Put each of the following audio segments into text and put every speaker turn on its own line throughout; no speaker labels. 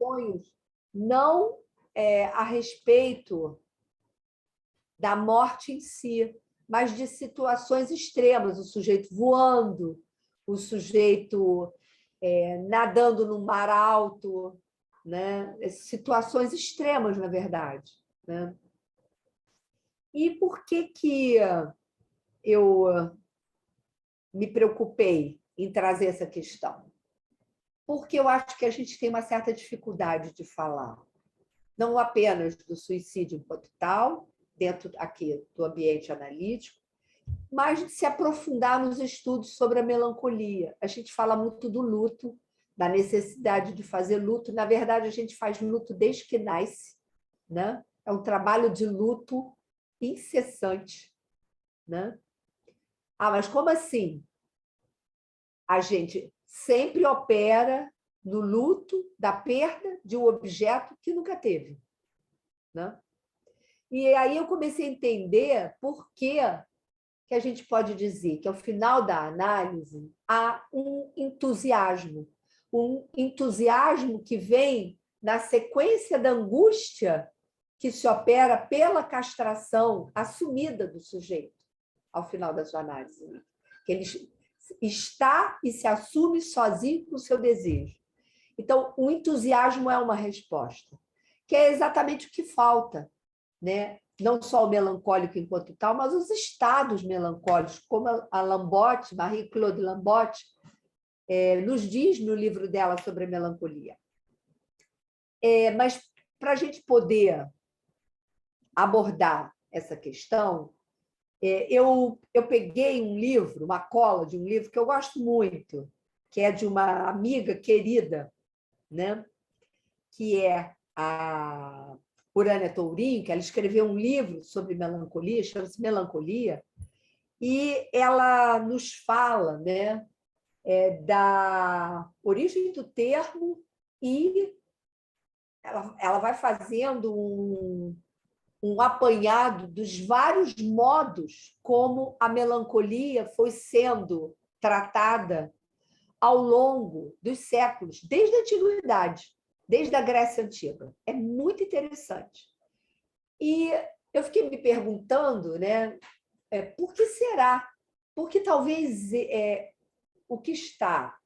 sonhos não a respeito da morte em si, mas de situações extremas, o sujeito voando, o sujeito nadando no mar alto, né? Situações extremas, na verdade. Né? E por que eu me preocupei em trazer essa questão? Porque eu acho que a gente tem uma certa dificuldade de falar, não apenas do suicídio enquanto tal, dentro aqui do ambiente analítico, mas de se aprofundar nos estudos sobre a melancolia. A gente fala muito do luto, da necessidade de fazer luto. Na verdade, a gente faz luto desde que nasce, né? É um trabalho de luto incessante. Né? Ah, mas como assim? A gente sempre opera no luto da perda de um objeto que nunca teve. Né? E aí eu comecei a entender por que a gente pode dizer que, ao final da análise, há um entusiasmo que vem na sequência da angústia que se opera pela castração assumida do sujeito, ao final da sua análise. Que ele está e se assume sozinho com o seu desejo. Então, o entusiasmo é uma resposta, que é exatamente o que falta, né? Não só o melancólico enquanto tal, mas os estados melancólicos, como a Lambotte, Marie-Claude Lambotte, nos diz no livro dela sobre a melancolia. Mas, para a gente poder abordar essa questão, eu peguei um livro, uma cola de um livro que eu gosto muito, que é de uma amiga querida, né? Que é a Urânia Tourinho, que ela escreveu um livro sobre melancolia, chama-se Melancolia, e ela nos fala, né, da origem do termo, e ela vai fazendo um apanhado dos vários modos como a melancolia foi sendo tratada ao longo dos séculos, desde a antiguidade, desde a Grécia Antiga. É muito interessante. E eu fiquei me perguntando, né, por que será? Porque talvez o que está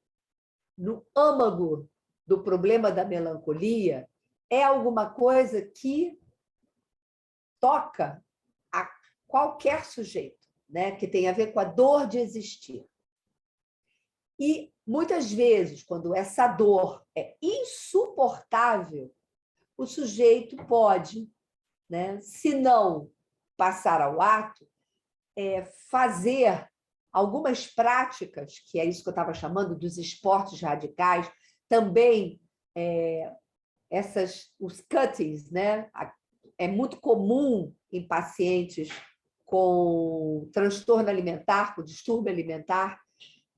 no âmago do problema da melancolia é alguma coisa que toca a qualquer sujeito, né, que tem a ver com a dor de existir. E, muitas vezes, quando essa dor é insuportável, o sujeito pode, né, se não passar ao ato, fazer algumas práticas, que é isso que eu estava chamando dos esportes radicais, também os cuttings, né? É muito comum em pacientes com transtorno alimentar, com distúrbio alimentar,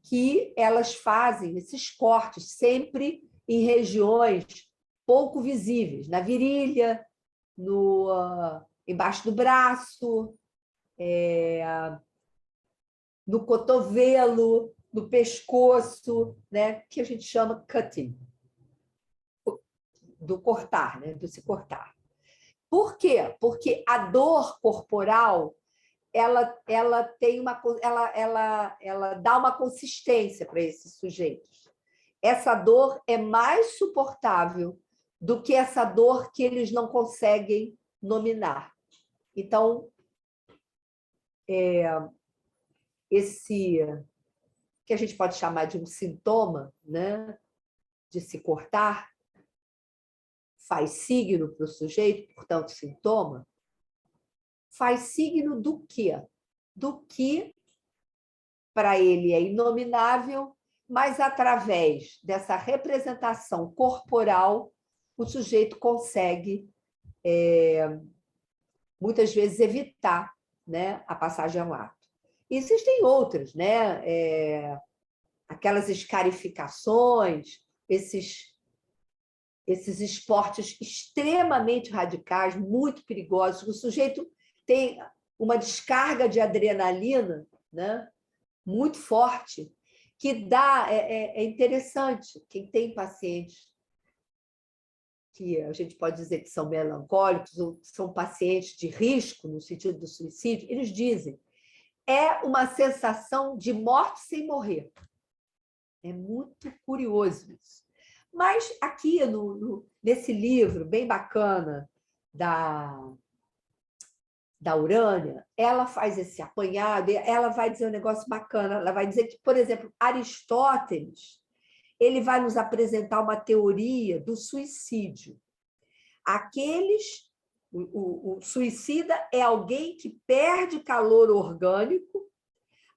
que elas fazem esses cortes sempre em regiões pouco visíveis, na virilha, embaixo do braço, no cotovelo, no pescoço, né, que a gente chama cutting, do cortar, né, do se cortar. Por quê? Porque a dor corporal ela tem ela dá uma consistência para esses sujeitos. Essa dor é mais suportável do que essa dor que eles não conseguem nominar. Então, esse que a gente pode chamar de um sintoma, né, de se cortar, faz signo para o sujeito, portanto, sintoma, faz signo do quê? Do que para ele é inominável, mas através dessa representação corporal, o sujeito consegue, muitas vezes, evitar, né, a passagem ao ato. E existem outras, né? Aquelas escarificações, esses esportes extremamente radicais, muito perigosos. O sujeito tem uma descarga de adrenalina, né, muito forte, que dá. É interessante, quem tem pacientes que a gente pode dizer que são melancólicos ou que são pacientes de risco, no sentido do suicídio, eles dizem é uma sensação de morte sem morrer. É muito curioso isso. Mas aqui, nesse livro bem bacana da Urânia, ela faz esse apanhado, e ela vai dizer um negócio bacana. Ela vai dizer que, por exemplo, Aristóteles ele vai nos apresentar uma teoria do suicídio. O suicida é alguém que perde calor orgânico,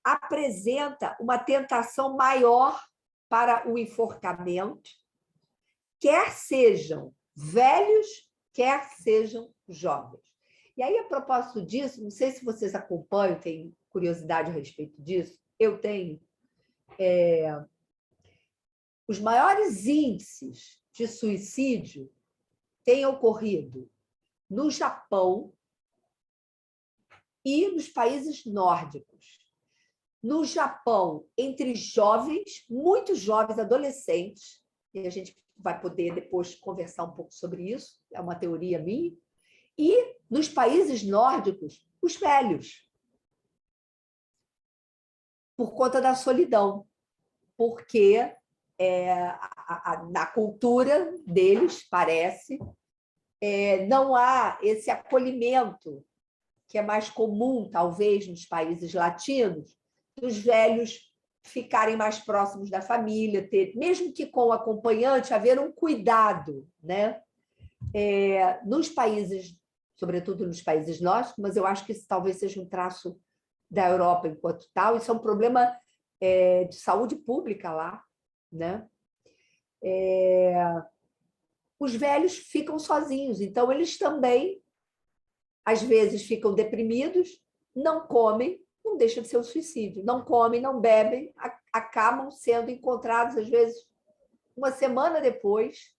apresenta uma tentação maior para o enforcamento, quer sejam velhos, quer sejam jovens. E aí, a propósito disso, não sei se vocês acompanham, têm curiosidade a respeito disso, eu tenho. Os maiores índices de suicídio têm ocorrido no Japão e nos países nórdicos. No Japão, entre jovens, muito jovens, adolescentes, e a gente vai poder depois conversar um pouco sobre isso, é uma teoria minha, e nos países nórdicos, os velhos, por conta da solidão, porque na cultura deles, parece, não há esse acolhimento que é mais comum, talvez, nos países latinos, dos velhos ficarem mais próximos da família, mesmo que com o acompanhante, haver um cuidado, né? Nos países, sobretudo nos países nórdicos, mas eu acho que isso talvez seja um traço da Europa enquanto tal, isso é um problema de saúde pública lá, né? Os velhos ficam sozinhos, então eles também, às vezes, ficam deprimidos, não comem, não deixa de ser um suicídio, não comem, não bebem, acabam sendo encontrados, às vezes, uma semana depois,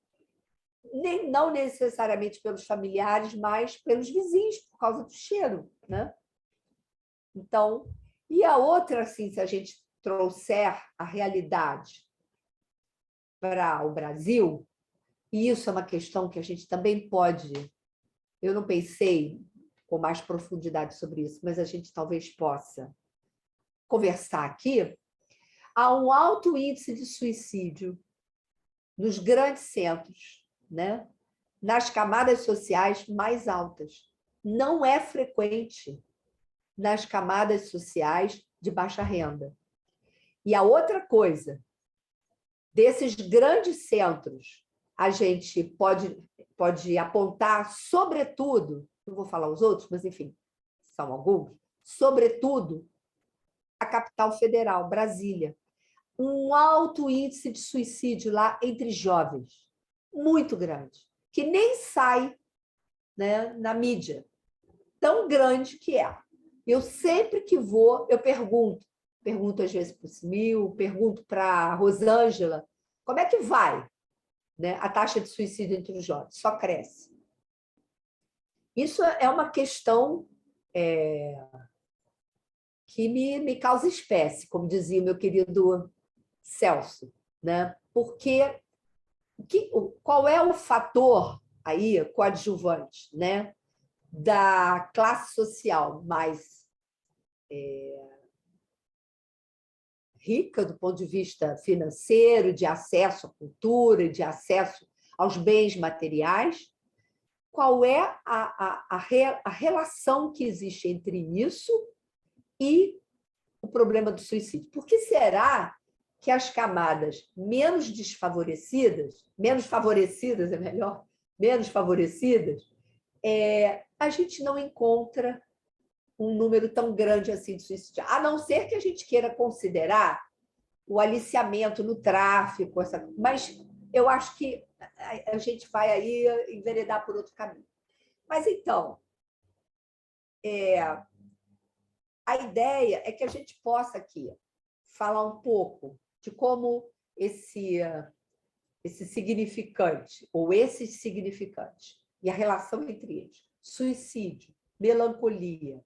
não necessariamente pelos familiares, mas pelos vizinhos, por causa do cheiro, né? Então, e a outra, assim, se a gente trouxer a realidade para o Brasil, e isso é uma questão que a gente também pode, eu não pensei com mais profundidade sobre isso, mas a gente talvez possa conversar aqui, há um alto índice de suicídio nos grandes centros, né? Nas camadas sociais mais altas. Não é frequente nas camadas sociais de baixa renda. E a outra coisa, desses grandes centros, a gente pode apontar, sobretudo, não vou falar os outros, mas, enfim, são alguns, sobretudo, a capital federal, Brasília. Um alto índice de suicídio lá entre jovens, muito grande, que nem sai, né, na mídia, tão grande que é. Eu sempre que vou, eu pergunto às vezes para o Simil, pergunto para a Rosângela, como é que vai, né, a taxa de suicídio entre os jovens? Só cresce. Isso é uma questão que me causa espécie, como dizia o meu querido Celso, né? Porque qual é o fator aí coadjuvante, né, da classe social mais rica do ponto de vista financeiro, de acesso à cultura, de acesso aos bens materiais? Qual é a relação que existe entre isso e o problema do suicídio? Por que será que as camadas menos desfavorecidas, menos favorecidas é melhor, menos favorecidas, a gente não encontra um número tão grande assim de suicídio, a não ser que a gente queira considerar o aliciamento no tráfico, mas eu acho que a gente vai aí enveredar por outro caminho. Mas, então, a ideia é que a gente possa aqui falar um pouco de como esse significante, ou esses significantes, e a relação entre eles, suicídio, melancolia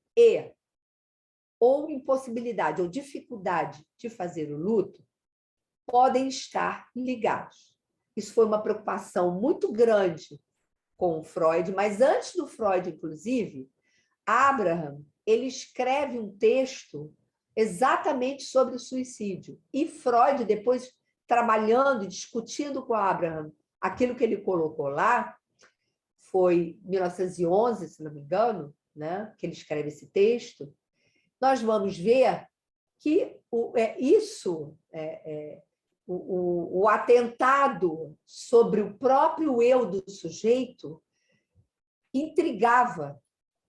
ou impossibilidade ou dificuldade de fazer o luto, podem estar ligados. Isso foi uma preocupação muito grande com Freud, mas antes do Freud, inclusive, Abraham, ele escreve um texto exatamente sobre o suicídio. E Freud, depois, trabalhando e discutindo com Abraham aquilo que ele colocou lá, foi em 1911, se não me engano, né, que ele escreve esse texto, nós vamos ver que o atentado sobre o próprio eu do sujeito intrigava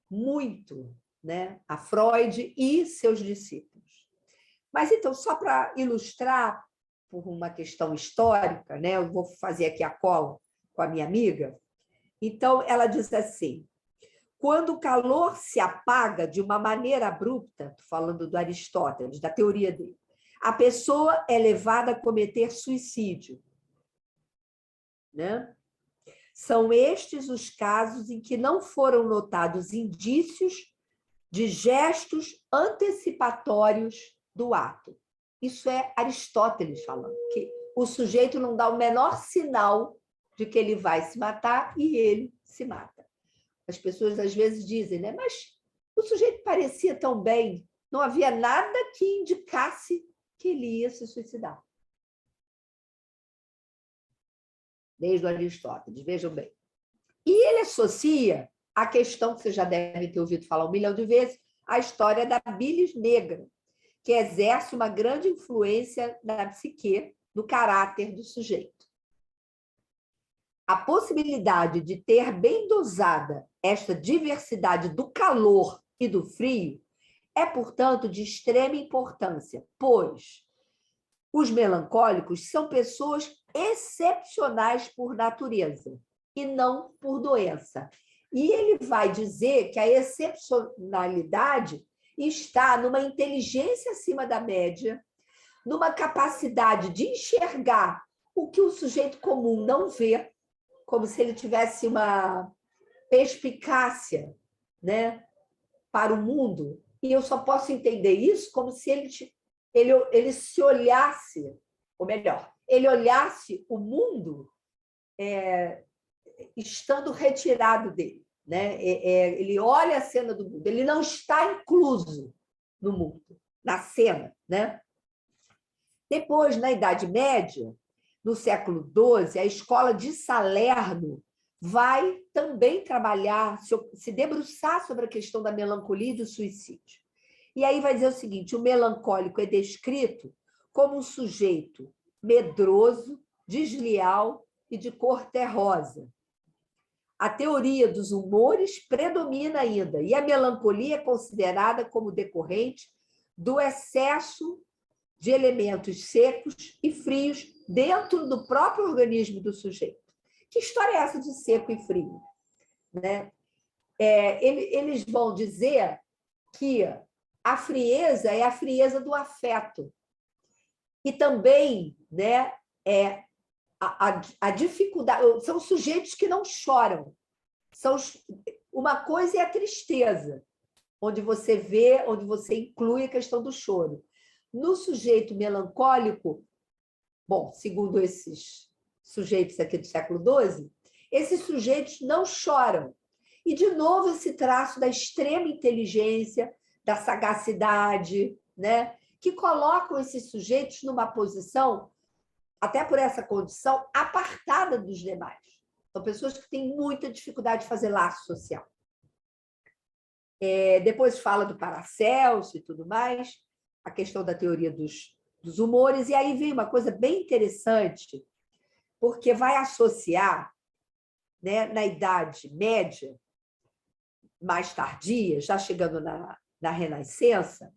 muito, né, a Freud e seus discípulos. Mas, então, só para ilustrar, por uma questão histórica, né, eu vou fazer aqui a cola com a minha amiga. Então, ela diz assim: quando o calor se apaga de uma maneira abrupta, estou falando do Aristóteles, da teoria dele, a pessoa é levada a cometer suicídio, né? São estes os casos em que não foram notados indícios de gestos antecipatórios do ato. Isso é Aristóteles falando, que o sujeito não dá o menor sinal de que ele vai se matar e ele se mata. As pessoas às vezes dizem, né? Mas o sujeito parecia tão bem, não havia nada que indicasse que ele ia se suicidar. Desde o Aristóteles, vejam bem. E ele associa a questão que vocês já devem ter ouvido falar 1 milhão de vezes, a história da bilis negra, que exerce uma grande influência na psique, no caráter do sujeito. A possibilidade de ter bem dosada esta diversidade do calor e do frio é, portanto, de extrema importância, pois os melancólicos são pessoas excepcionais por natureza e não por doença. E ele vai dizer que a excepcionalidade está numa inteligência acima da média, numa capacidade de enxergar o que o sujeito comum não vê, como se ele tivesse uma perspicácia, né, para o mundo. E eu só posso entender isso como se ele se olhasse, ou melhor, ele olhasse o mundo estando retirado dele, né? Ele olha a cena do mundo, ele não está incluso no mundo, na cena, né? Depois, na Idade Média, no século XII, a escola de Salerno vai também trabalhar, se debruçar sobre a questão da melancolia e do suicídio. E aí vai dizer o seguinte: o melancólico é descrito como um sujeito medroso, desleal e de cor terrosa. A teoria dos humores predomina ainda, e a melancolia é considerada como decorrente do excesso de elementos secos e frios dentro do próprio organismo do sujeito. Que história é essa de seco e frio? Né? Eles vão dizer que a frieza é a frieza do afeto. E também, né, a dificuldade... São sujeitos que não choram. Uma coisa é a tristeza, onde você vê, onde você inclui a questão do choro. No sujeito melancólico, bom, segundo esses sujeitos aqui do século XII, esses sujeitos não choram. E, de novo, esse traço da extrema inteligência, da sagacidade, né, que colocam esses sujeitos numa posição, até por essa condição, apartada dos demais. São pessoas que têm muita dificuldade de fazer laço social. Depois fala do Paracelso e tudo mais, a questão da teoria dos humores, e aí vem uma coisa bem interessante, porque vai associar, né, na Idade Média, mais tardia, já chegando na Renascença,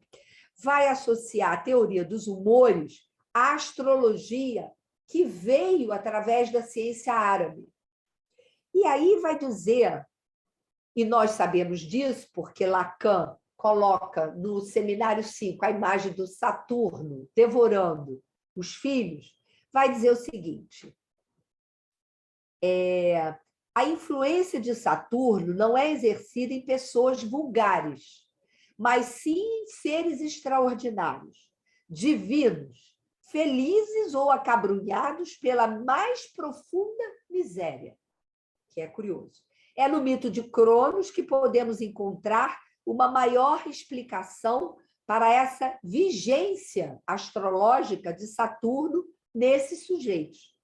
vai associar a teoria dos humores à astrologia, que veio através da ciência árabe. E aí vai dizer, e nós sabemos disso, porque Lacan coloca no Seminário 5 a imagem do Saturno devorando os filhos, vai dizer o seguinte: a influência de Saturno não é exercida em pessoas vulgares, mas sim em seres extraordinários, divinos, felizes ou acabrunhados pela mais profunda miséria. que é curioso. É no mito de Cronos que podemos encontrar uma maior explicação para essa vigência astrológica de Saturno nesses sujeitos.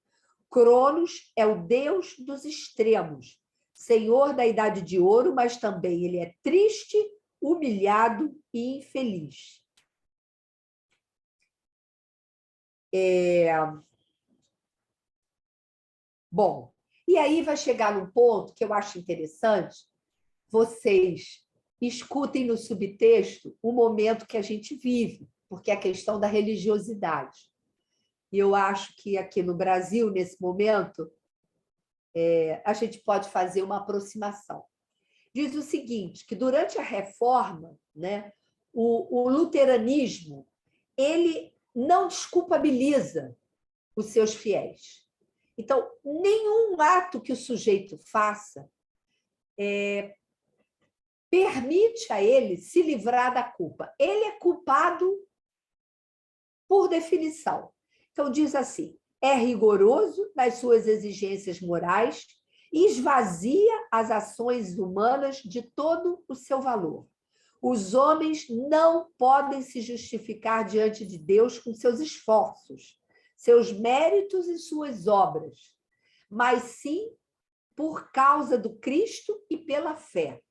Cronos é o deus dos extremos, senhor da Idade de Ouro, mas também ele é triste, humilhado e infeliz. Bom, e aí vai chegar num ponto que eu acho interessante, vocês escutem no subtexto o momento que a gente vive, porque é a questão da religiosidade. E eu acho que aqui no Brasil, nesse momento, a gente pode fazer uma aproximação. Diz o seguinte, que durante a Reforma, né, o luteranismo ele não desculpabiliza os seus fiéis. Então, nenhum ato que o sujeito faça permite a ele se livrar da culpa. Ele é culpado por definição. Então, diz assim, é rigoroso nas suas exigências morais e esvazia as ações humanas de todo o seu valor. Os homens não podem se justificar diante de Deus com seus esforços, seus méritos e suas obras, mas sim por causa do Cristo e pela fé.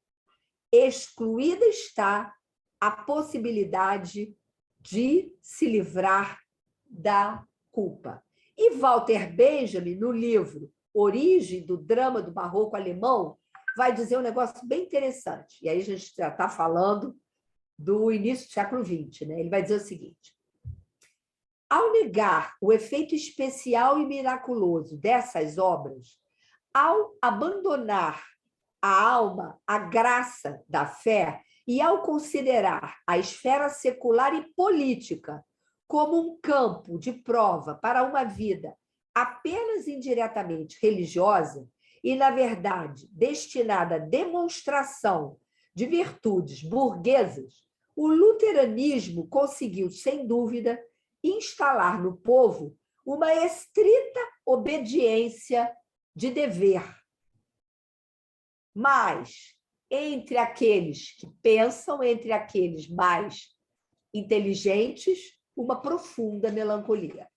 Excluída está a possibilidade de se livrar da culpa. E Walter Benjamin, no livro Origem do Drama do Barroco Alemão, vai dizer um negócio bem interessante. E aí a gente já está falando do início do século XX, né? Ele vai dizer o seguinte: ao negar o efeito especial e miraculoso dessas obras, ao abandonar a alma à graça da fé e ao considerar a esfera secular e política como um campo de prova para uma vida apenas indiretamente religiosa e, na verdade, destinada à demonstração de virtudes burguesas, o luteranismo conseguiu, sem dúvida, instalar no povo uma estrita obediência de dever. Mas, entre aqueles que pensam, entre aqueles mais inteligentes, uma profunda melancolia.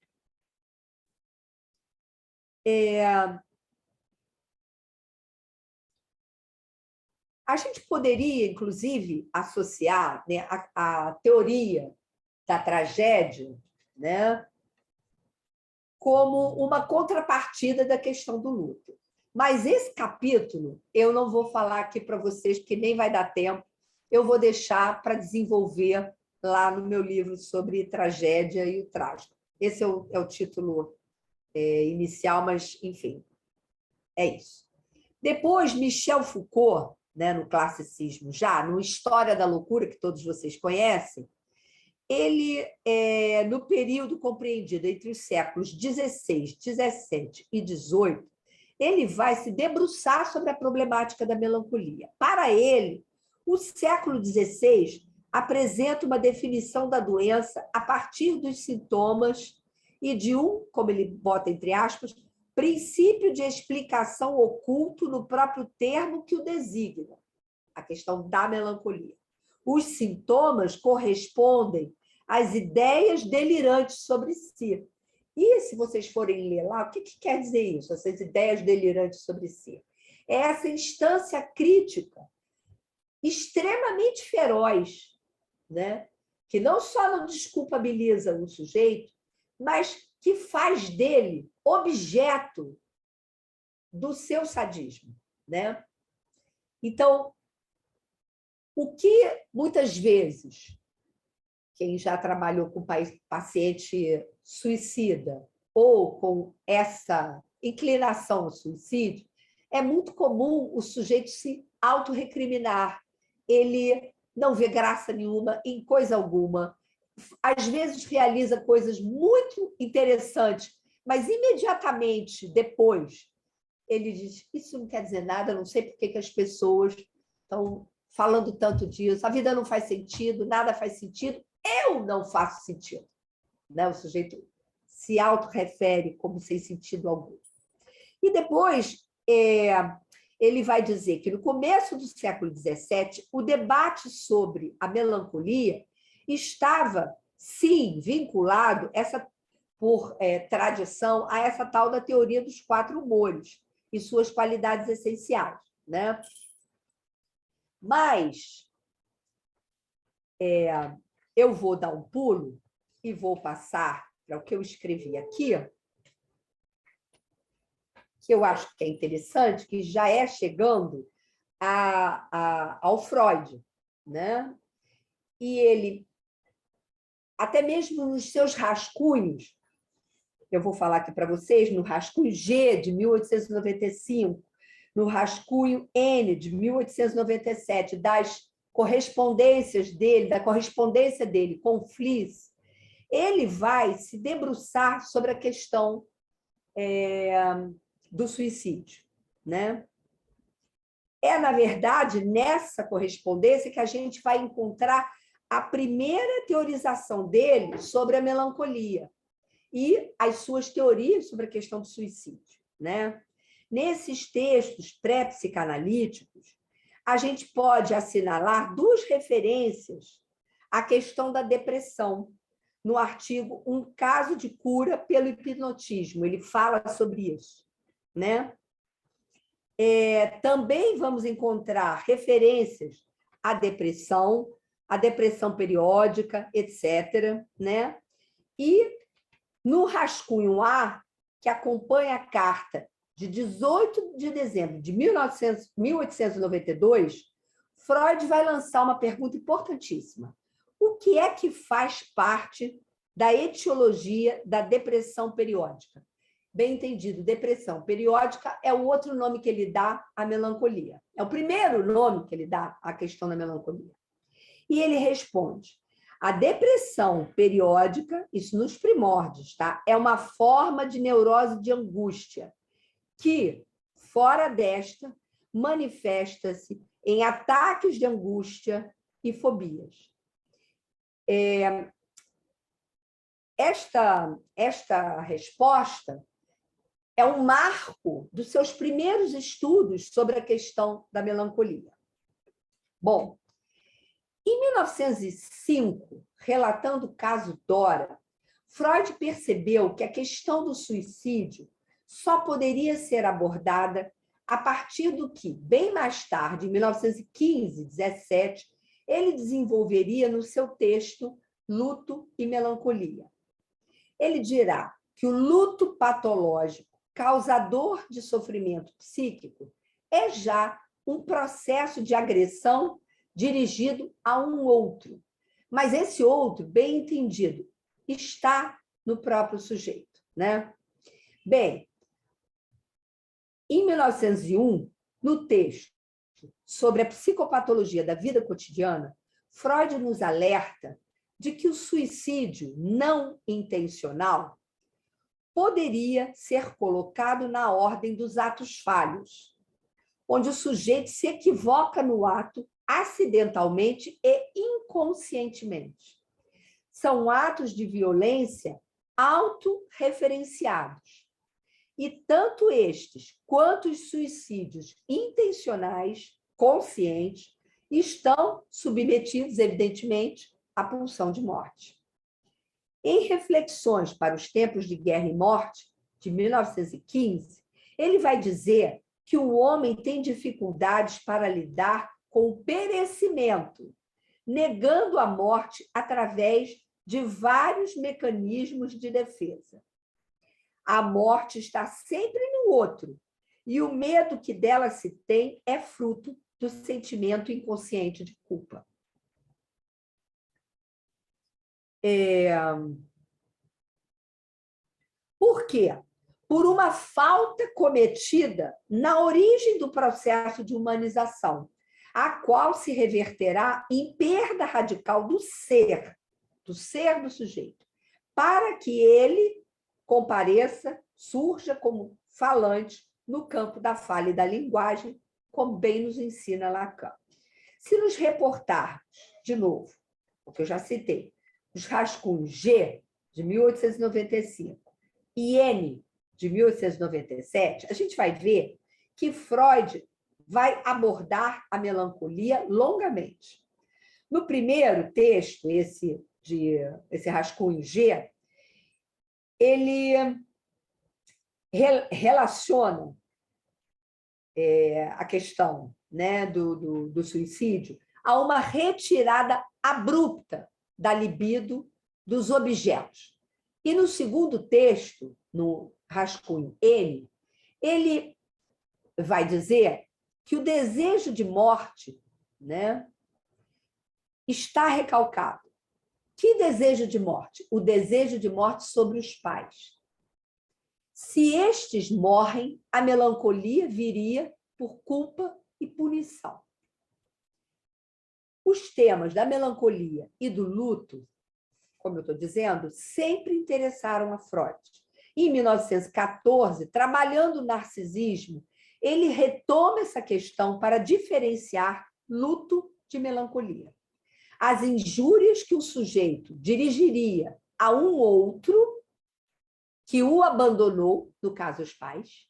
A gente poderia, inclusive, associar, né, a teoria da tragédia, né, como uma contrapartida da questão do luto. Mas esse capítulo eu não vou falar aqui para vocês, porque nem vai dar tempo. Eu vou deixar para desenvolver lá no meu livro sobre tragédia e o trágico. Esse é o título inicial, mas, enfim, é isso. Depois, Michel Foucault, né, no classicismo, já no História da Loucura, que todos vocês conhecem, ele, no período compreendido entre os séculos XVI, XVII e XVIII, ele vai se debruçar sobre a problemática da melancolia. Para ele, o século XVI apresenta uma definição da doença a partir dos sintomas e de um, como ele bota entre aspas, princípio de explicação oculto no próprio termo que o designa, a questão da melancolia. Os sintomas correspondem às ideias delirantes sobre si. E se vocês forem ler lá, o que quer dizer isso, essas ideias delirantes sobre si? É essa instância crítica extremamente feroz, né? Que não só não desculpabiliza o sujeito, mas que faz dele objeto do seu sadismo, né? Então, o que muitas vezes quem já trabalhou com paciente suicida ou com essa inclinação ao suicídio, é muito comum o sujeito se autorrecriminar. Ele não vê graça nenhuma em coisa alguma. Às vezes realiza coisas muito interessantes, mas imediatamente depois ele diz, isso não quer dizer nada, não sei por que as pessoas estão falando tanto disso, a vida não faz sentido, nada faz sentido, eu não faço sentido. Né? O sujeito se autorrefere como sem sentido algum. E depois, ele vai dizer que no começo do século XVII, o debate sobre a melancolia estava, sim, vinculado, por tradição, a essa tal da teoria dos 4 humores e suas qualidades essenciais, né? Mas eu vou dar um pulo e vou passar para o que eu escrevi aqui, que eu acho que é interessante, que já é chegando ao Freud, né? E ele, até mesmo nos seus rascunhos, eu vou falar aqui para vocês, no rascunho G, de 1895, no rascunho N, de 1897, das correspondências dele, da correspondência dele com Fliess, ele vai se debruçar sobre a questão do suicídio, né? É, na verdade, nessa correspondência que a gente vai encontrar a primeira teorização dele sobre a melancolia e as suas teorias sobre a questão do suicídio, né? Nesses textos pré-psicanalíticos, a gente pode assinalar 2 referências à questão da depressão. No artigo Um Caso de Cura pelo Hipnotismo, ele fala sobre isso, né? Também vamos encontrar referências à depressão periódica, etc., né? E no rascunho A, que acompanha a carta de 18 de dezembro de 1892, Freud vai lançar uma pergunta importantíssima. O que é que faz parte da etiologia da depressão periódica? Bem entendido, depressão periódica é o outro nome que ele dá à melancolia. É o primeiro nome que ele dá à questão da melancolia. E ele responde: a depressão periódica, isso nos primórdios, tá? É uma forma de neurose de angústia que, fora desta, manifesta-se em ataques de angústia e fobias. Esta resposta é um marco dos seus primeiros estudos sobre a questão da melancolia. Bom, em 1905, relatando o caso Dora, Freud percebeu que a questão do suicídio só poderia ser abordada a partir do que, bem mais tarde, em 1915, 17, ele desenvolveria no seu texto Luto e Melancolia. Ele dirá que o luto patológico, causador de sofrimento psíquico, é já um processo de agressão dirigido a um outro. Mas esse outro, bem entendido, está no próprio sujeito, né? Bem, em 1901, no texto sobre a psicopatologia da vida cotidiana, Freud nos alerta de que o suicídio não intencional poderia ser colocado na ordem dos atos falhos, onde o sujeito se equivoca no ato acidentalmente e inconscientemente. São atos de violência autorreferenciados. E tanto estes quanto os suicídios intencionais, conscientes, estão submetidos, evidentemente, à pulsão de morte. Em Reflexões para os Tempos de Guerra e Morte, de 1915, ele vai dizer que o homem tem dificuldades para lidar com o perecimento, negando a morte através de vários mecanismos de defesa. A morte está sempre no outro, e o medo que dela se tem é fruto do sentimento inconsciente de culpa. Por quê? Por uma falta cometida na origem do processo de humanização, a qual se reverterá em perda radical do ser do sujeito, para que ele compareça, surja como falante no campo da fala e da linguagem, como bem nos ensina Lacan. Se nos reportarmos, de novo, o que eu já citei, os rascunhos G, de 1895, e N, de 1897, a gente vai ver que Freud vai abordar a melancolia longamente. No primeiro texto, esse rascunho G, ele relaciona a questão, né, do suicídio a uma retirada abrupta da libido dos objetos. E no segundo texto, no rascunho N, ele vai dizer que o desejo de morte, né, está recalcado. Que desejo de morte? O desejo de morte sobre os pais. Se estes morrem, a melancolia viria por culpa e punição. Os temas da melancolia e do luto, como eu estou dizendo, sempre interessaram a Freud. Em 1914, trabalhando o narcisismo, ele retoma essa questão para diferenciar luto de melancolia. As injúrias que o sujeito dirigiria a um outro que o abandonou, no caso os pais,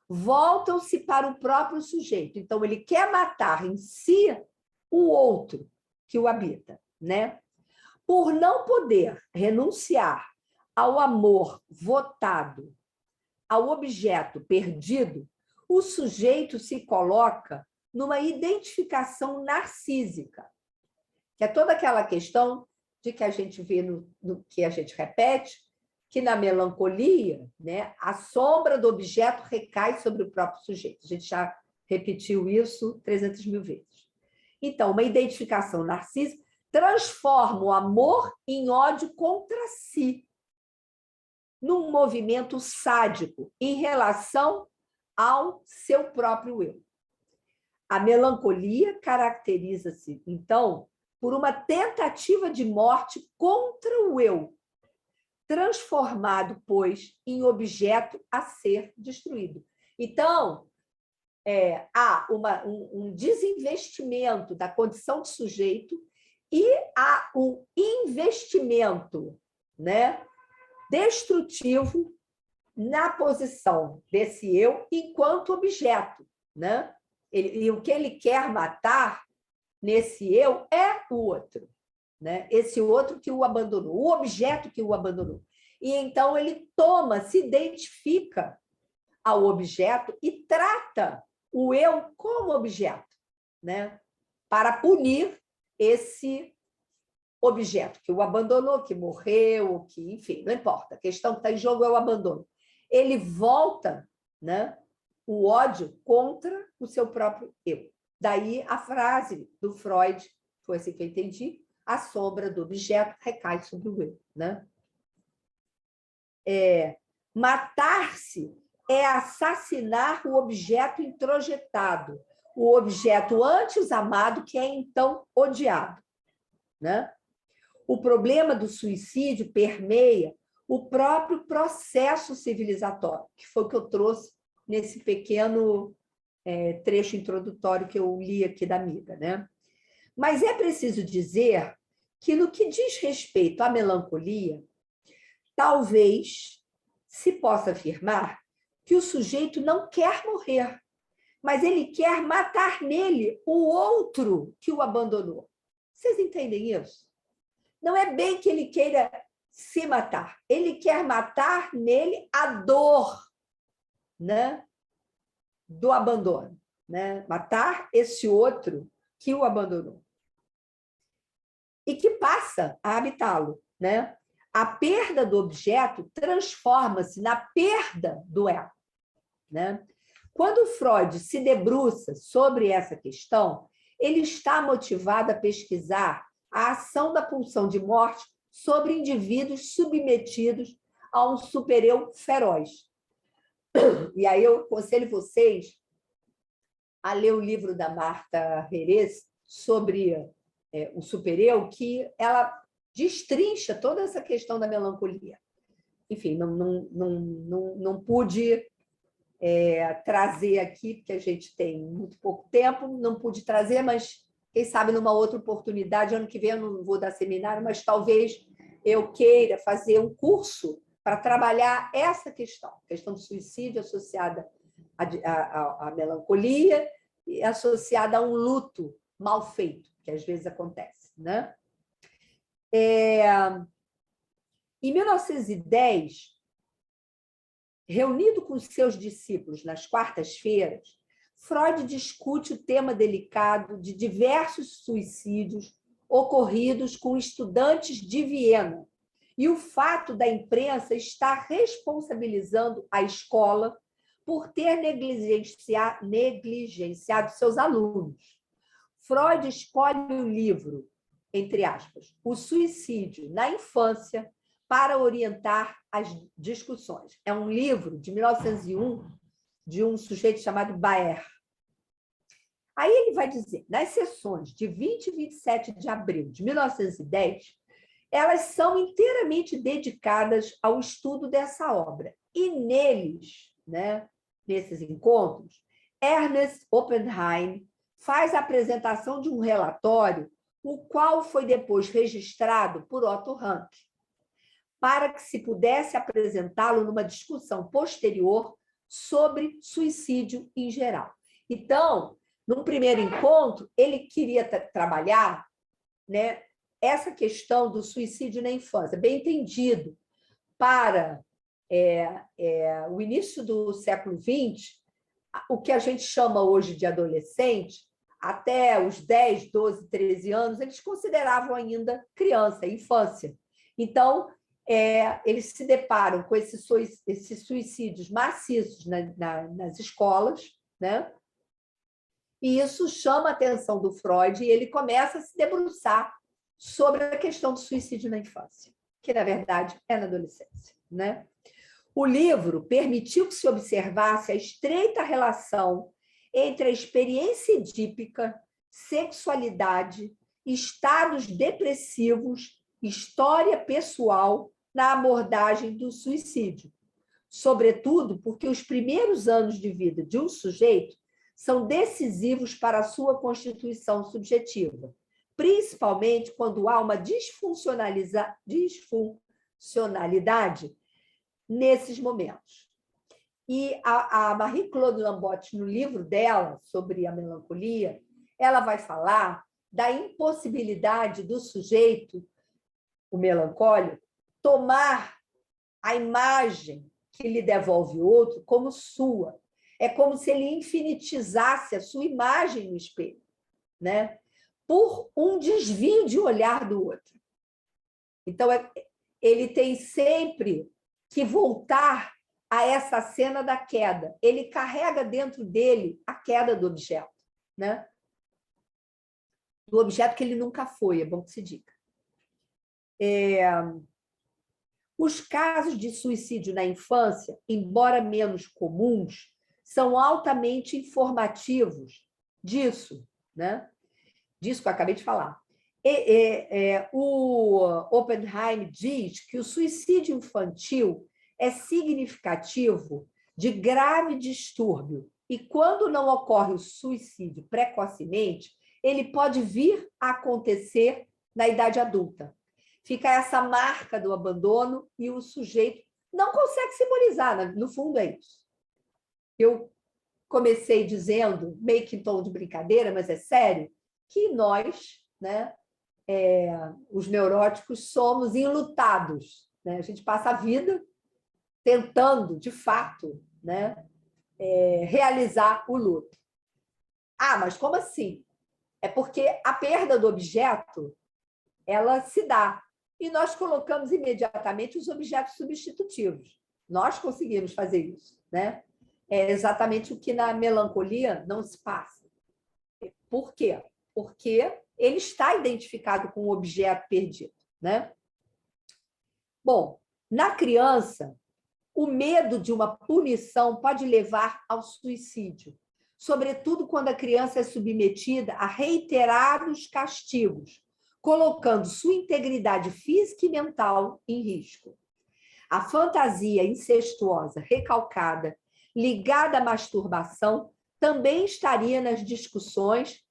voltam-se para o próprio sujeito. Então, ele quer matar em si o outro que o habita, né? Por não poder renunciar ao amor votado, ao objeto perdido, o sujeito se coloca numa identificação narcísica, que é toda aquela questão de que a gente vê no que a gente repete, que na melancolia, né, a sombra do objeto recai sobre o próprio sujeito. A gente já repetiu isso 300 mil vezes. Então, uma identificação narcísica transforma o amor em ódio contra si, num movimento sádico em relação ao seu próprio eu. A melancolia caracteriza-se, então, por uma tentativa de morte contra o eu, transformado, pois, em objeto a ser destruído. Então, há um desinvestimento da condição de sujeito e há um investimento, né, destrutivo na posição desse eu enquanto objeto, né? E o que ele quer matar nesse eu é o outro, né? Esse outro que o abandonou, o objeto que o abandonou. E então ele se identifica ao objeto e trata o eu como objeto, né? Para punir esse objeto que o abandonou, que morreu, que, enfim, não importa. A questão que está em jogo é o abandono. Ele volta, né, o ódio contra o seu próprio eu. Daí a frase do Freud, foi assim que eu entendi, a sombra do objeto recai sobre o eu, né? Matar-se é assassinar o objeto introjetado, o objeto antes amado, que é então odiado, né? O problema do suicídio permeia o próprio processo civilizatório, que foi o que eu trouxe nesse pequeno trecho introdutório que eu li aqui da amiga, né? Mas é preciso dizer que, no que diz respeito à melancolia, talvez se possa afirmar que o sujeito não quer morrer, mas ele quer matar nele o outro que o abandonou. Vocês entendem isso? Não é bem que ele queira se matar, ele quer matar nele a dor, né, do abandono, né? Matar esse outro que o abandonou. E que passa a habitá-lo, né? A perda do objeto transforma-se na perda do ego, né? Quando Freud se debruça sobre essa questão, ele está motivado a pesquisar a ação da pulsão de morte sobre indivíduos submetidos a um supereu feroz. E aí eu aconselho vocês a ler o livro da Marta Herez sobre o supereu, que ela destrincha toda essa questão da melancolia. Enfim, não pude trazer aqui, porque a gente tem muito pouco tempo, não pude trazer, mas quem sabe numa outra oportunidade, ano que vem eu não vou dar seminário, mas talvez eu queira fazer um curso para trabalhar essa questão do suicídio associada à melancolia associada a um luto mal feito, que às vezes acontece, né? Em 1910, reunido com seus discípulos nas quartas-feiras, Freud discute o tema delicado de diversos suicídios ocorridos com estudantes de Viena e o fato da imprensa estar responsabilizando a escola por ter negligenciado seus alunos. Freud escolhe o livro, entre aspas, O Suicídio na Infância, para orientar as discussões. É um livro de 1901, de um sujeito chamado Baer. Aí ele vai dizer, nas sessões de 20 e 27 de abril de 1910, elas são inteiramente dedicadas ao estudo dessa obra. E neles, né, nesses encontros, Ernest Oppenheim faz a apresentação de um relatório, o qual foi depois registrado por Otto Rank, para que se pudesse apresentá-lo numa discussão posterior sobre suicídio em geral. Então, num primeiro encontro, ele queria trabalhar, né, essa questão do suicídio na infância, bem entendido, para o início do século XX, o que a gente chama hoje de adolescente, até os 10, 12, 13 anos, eles consideravam ainda criança, infância. Então, eles se deparam com esses suicídios maciços nas escolas, né? E isso chama a atenção do Freud e ele começa a se debruçar sobre a questão do suicídio na infância, que, na verdade, é na adolescência, né? O livro permitiu que se observasse a estreita relação entre a experiência edípica, sexualidade, estados depressivos, história pessoal na abordagem do suicídio. Sobretudo porque os primeiros anos de vida de um sujeito são decisivos para a sua constituição subjetiva, principalmente quando há uma disfuncionalidade nesses momentos. E a Marie-Claude Lambotte, no livro dela sobre a melancolia, ela vai falar da impossibilidade do sujeito, o melancólico, tomar a imagem que lhe devolve o outro como sua. É como se ele infinitizasse a sua imagem no espelho, né? Por um desvio de olhar do outro. Então, ele tem sempre que voltar a essa cena da queda. Ele carrega dentro dele a queda do objeto, né? Do objeto que ele nunca foi, é bom que se diga. Os casos de suicídio na infância, embora menos comuns, são altamente informativos disso, né? Disso que eu acabei de falar. O Oppenheim diz que o suicídio infantil é significativo de grave distúrbio e, quando não ocorre o suicídio precocemente, ele pode vir a acontecer na idade adulta. Fica essa marca do abandono e o sujeito não consegue simbolizar, no fundo é isso. Eu comecei dizendo, meio que em tom de brincadeira, mas é sério, que nós, né, os neuróticos, somos enlutados, né? A gente passa a vida tentando, de fato, né, realizar o luto. Ah, mas como assim? É porque a perda do objeto, ela se dá. E nós colocamos imediatamente os objetos substitutivos. Nós conseguimos fazer isso, né? É exatamente o que na melancolia não se passa. Por quê? Porque ele está identificado com o objeto perdido, né? Bom, na criança, o medo de uma punição pode levar ao suicídio, sobretudo quando a criança é submetida a reiterados castigos, colocando sua integridade física e mental em risco. A fantasia incestuosa recalcada, ligada à masturbação, também estaria nas discussões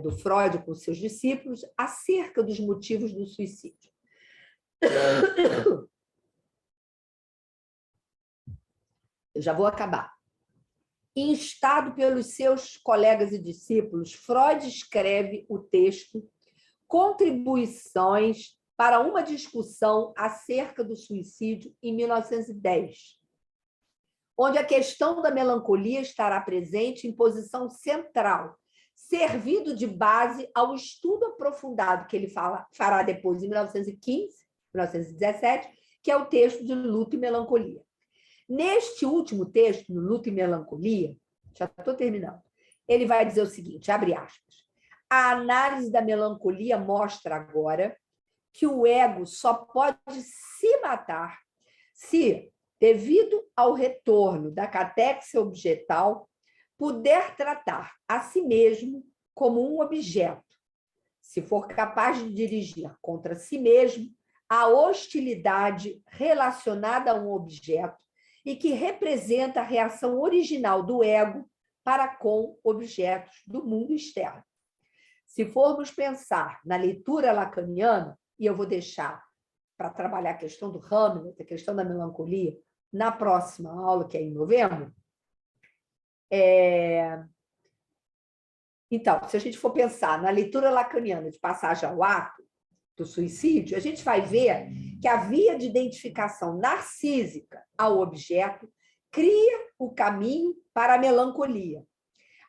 do Freud com seus discípulos acerca dos motivos do suicídio. Eu já vou acabar. Instado pelos seus colegas e discípulos, Freud escreve o texto Contribuições para uma discussão acerca do suicídio em 1910, onde a questão da melancolia estará presente em posição central, servindo de base ao estudo aprofundado que ele fará depois, em 1915, 1917, que é o texto de Luto e Melancolia. Neste último texto, no Luto e Melancolia, já estou terminando, ele vai dizer o seguinte, abre aspas, a análise da melancolia mostra agora que o ego só pode se matar se, devido ao retorno da catéxia objetal, puder tratar a si mesmo como um objeto, se for capaz de dirigir contra si mesmo a hostilidade relacionada a um objeto e que representa a reação original do ego para com objetos do mundo externo. Se formos pensar na leitura lacaniana, e eu vou deixar para trabalhar a questão do Hamlet, a questão da melancolia, na próxima aula, que é em novembro, então, se a gente for pensar na leitura lacaniana de Passagem ao Ato, do suicídio, a gente vai ver que a via de identificação narcísica ao objeto cria o caminho para a melancolia.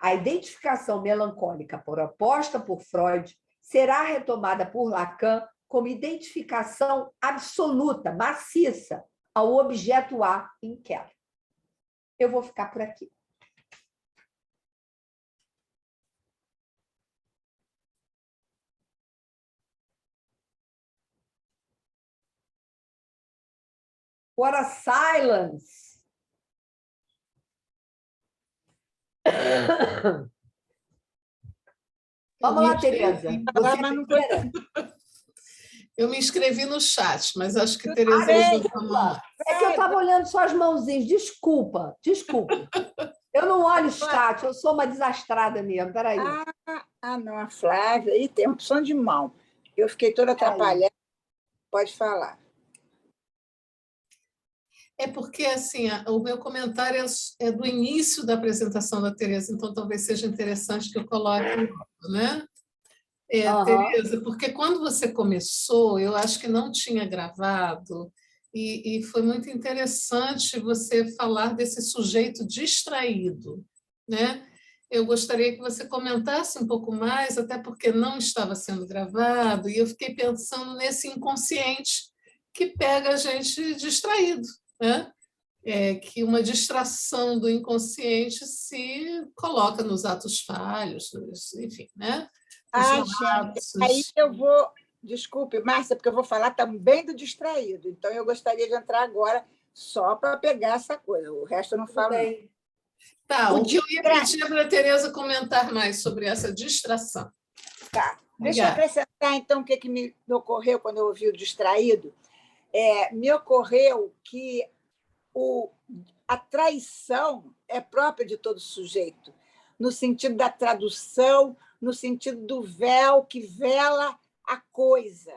A identificação melancólica proposta por Freud será retomada por Lacan como identificação absoluta, maciça, ao objeto A em queda. Eu vou ficar por aqui. What a silence! Vamos lá, Tereza.
Eu me inscrevi no chat, mas acho que Tereza...
É que eu estava olhando só as mãozinhas. Desculpa. Eu não olho o chat, eu sou uma desastrada mesmo. Peraí.
Não, a Flávia, aí tem opção de mão. Eu fiquei toda atrapalhada. Pode falar.
É porque, assim, o meu comentário é do início da apresentação da Tereza, então talvez seja interessante que eu coloque, né? Tereza, porque quando você começou, eu acho que não tinha gravado, e foi muito interessante você falar desse sujeito distraído, né? Eu gostaria que você comentasse um pouco mais, até porque não estava sendo gravado, e eu fiquei pensando nesse inconsciente que pega a gente distraído, né? Que uma distração do inconsciente se coloca nos atos falhos, enfim, né?
Gente, aí eu vou... Desculpe, Márcia, porque eu vou falar também do distraído. Então, eu gostaria de entrar agora só para pegar essa coisa. O resto eu não falo.
Tá, o que eu ia pedir para a Tereza comentar mais sobre essa distração.
Tá. Deixa eu acrescentar, então, o que me ocorreu quando eu ouvi o distraído. Me ocorreu que a traição é própria de todo sujeito, no sentido da tradução, no sentido do véu que vela a coisa.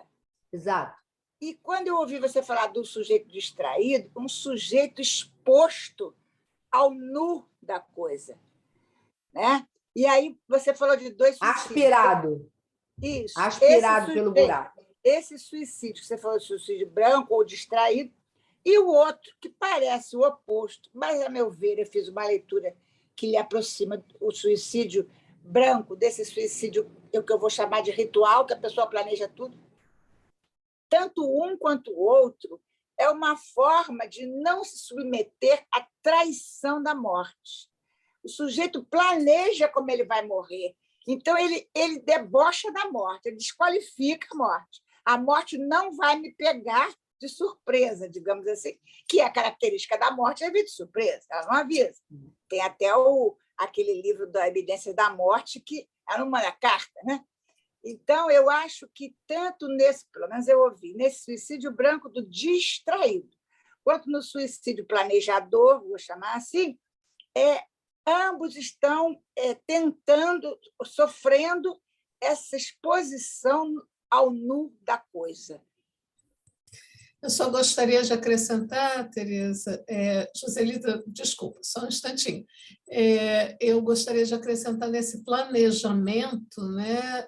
Exato.
E quando eu ouvi você falar do sujeito distraído, um sujeito exposto ao nu da coisa, né? E aí você falou de dois suicídios.
Aspirado.
Isso.
Aspirado pelo buraco.
Esse suicídio que você falou de suicídio branco ou distraído, e o outro que parece o oposto, mas, a meu ver, eu fiz uma leitura que lhe aproxima o suicídio branco desse suicídio que eu vou chamar de ritual, que a pessoa planeja tudo. Tanto um quanto o outro é uma forma de não se submeter à traição da morte. O sujeito planeja como ele vai morrer, então ele debocha da morte, ele desqualifica a morte. A morte não vai me pegar de surpresa, digamos assim, que é a característica da morte, é vir de surpresa, ela não avisa. Tem até aquele livro da Evidência da Morte, que ela não manda carta, né? Então, eu acho que tanto pelo menos eu ouvi, nesse suicídio branco do distraído, quanto no suicídio planejador, vou chamar assim, ambos estão tentando, sofrendo essa exposição ao nu da coisa.
Eu só gostaria de acrescentar, Tereza, Joselita, desculpa, só um instantinho. Eu gostaria de acrescentar nesse planejamento, né,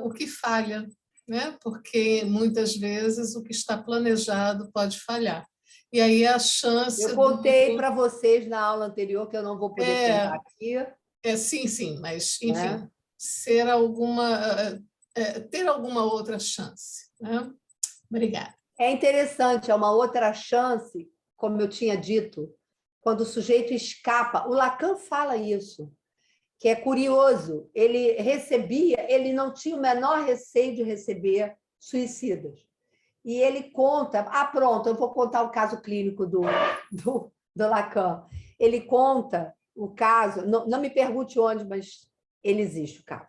o que falha, né? Porque muitas vezes o que está planejado pode falhar. E aí a chance.
Eu contei para vocês na aula anterior, que eu não vou poder contar aqui.
Sim, mas, enfim,
né?
ter alguma outra chance. Né? Obrigada.
É interessante, é uma outra chance, como eu tinha dito, quando o sujeito escapa. O Lacan fala isso, que é curioso. Ele não tinha o menor receio de receber suicidas. E ele conta... pronto, eu vou contar o caso clínico do Lacan. Ele conta o caso, não me pergunte onde, mas ele existe o caso.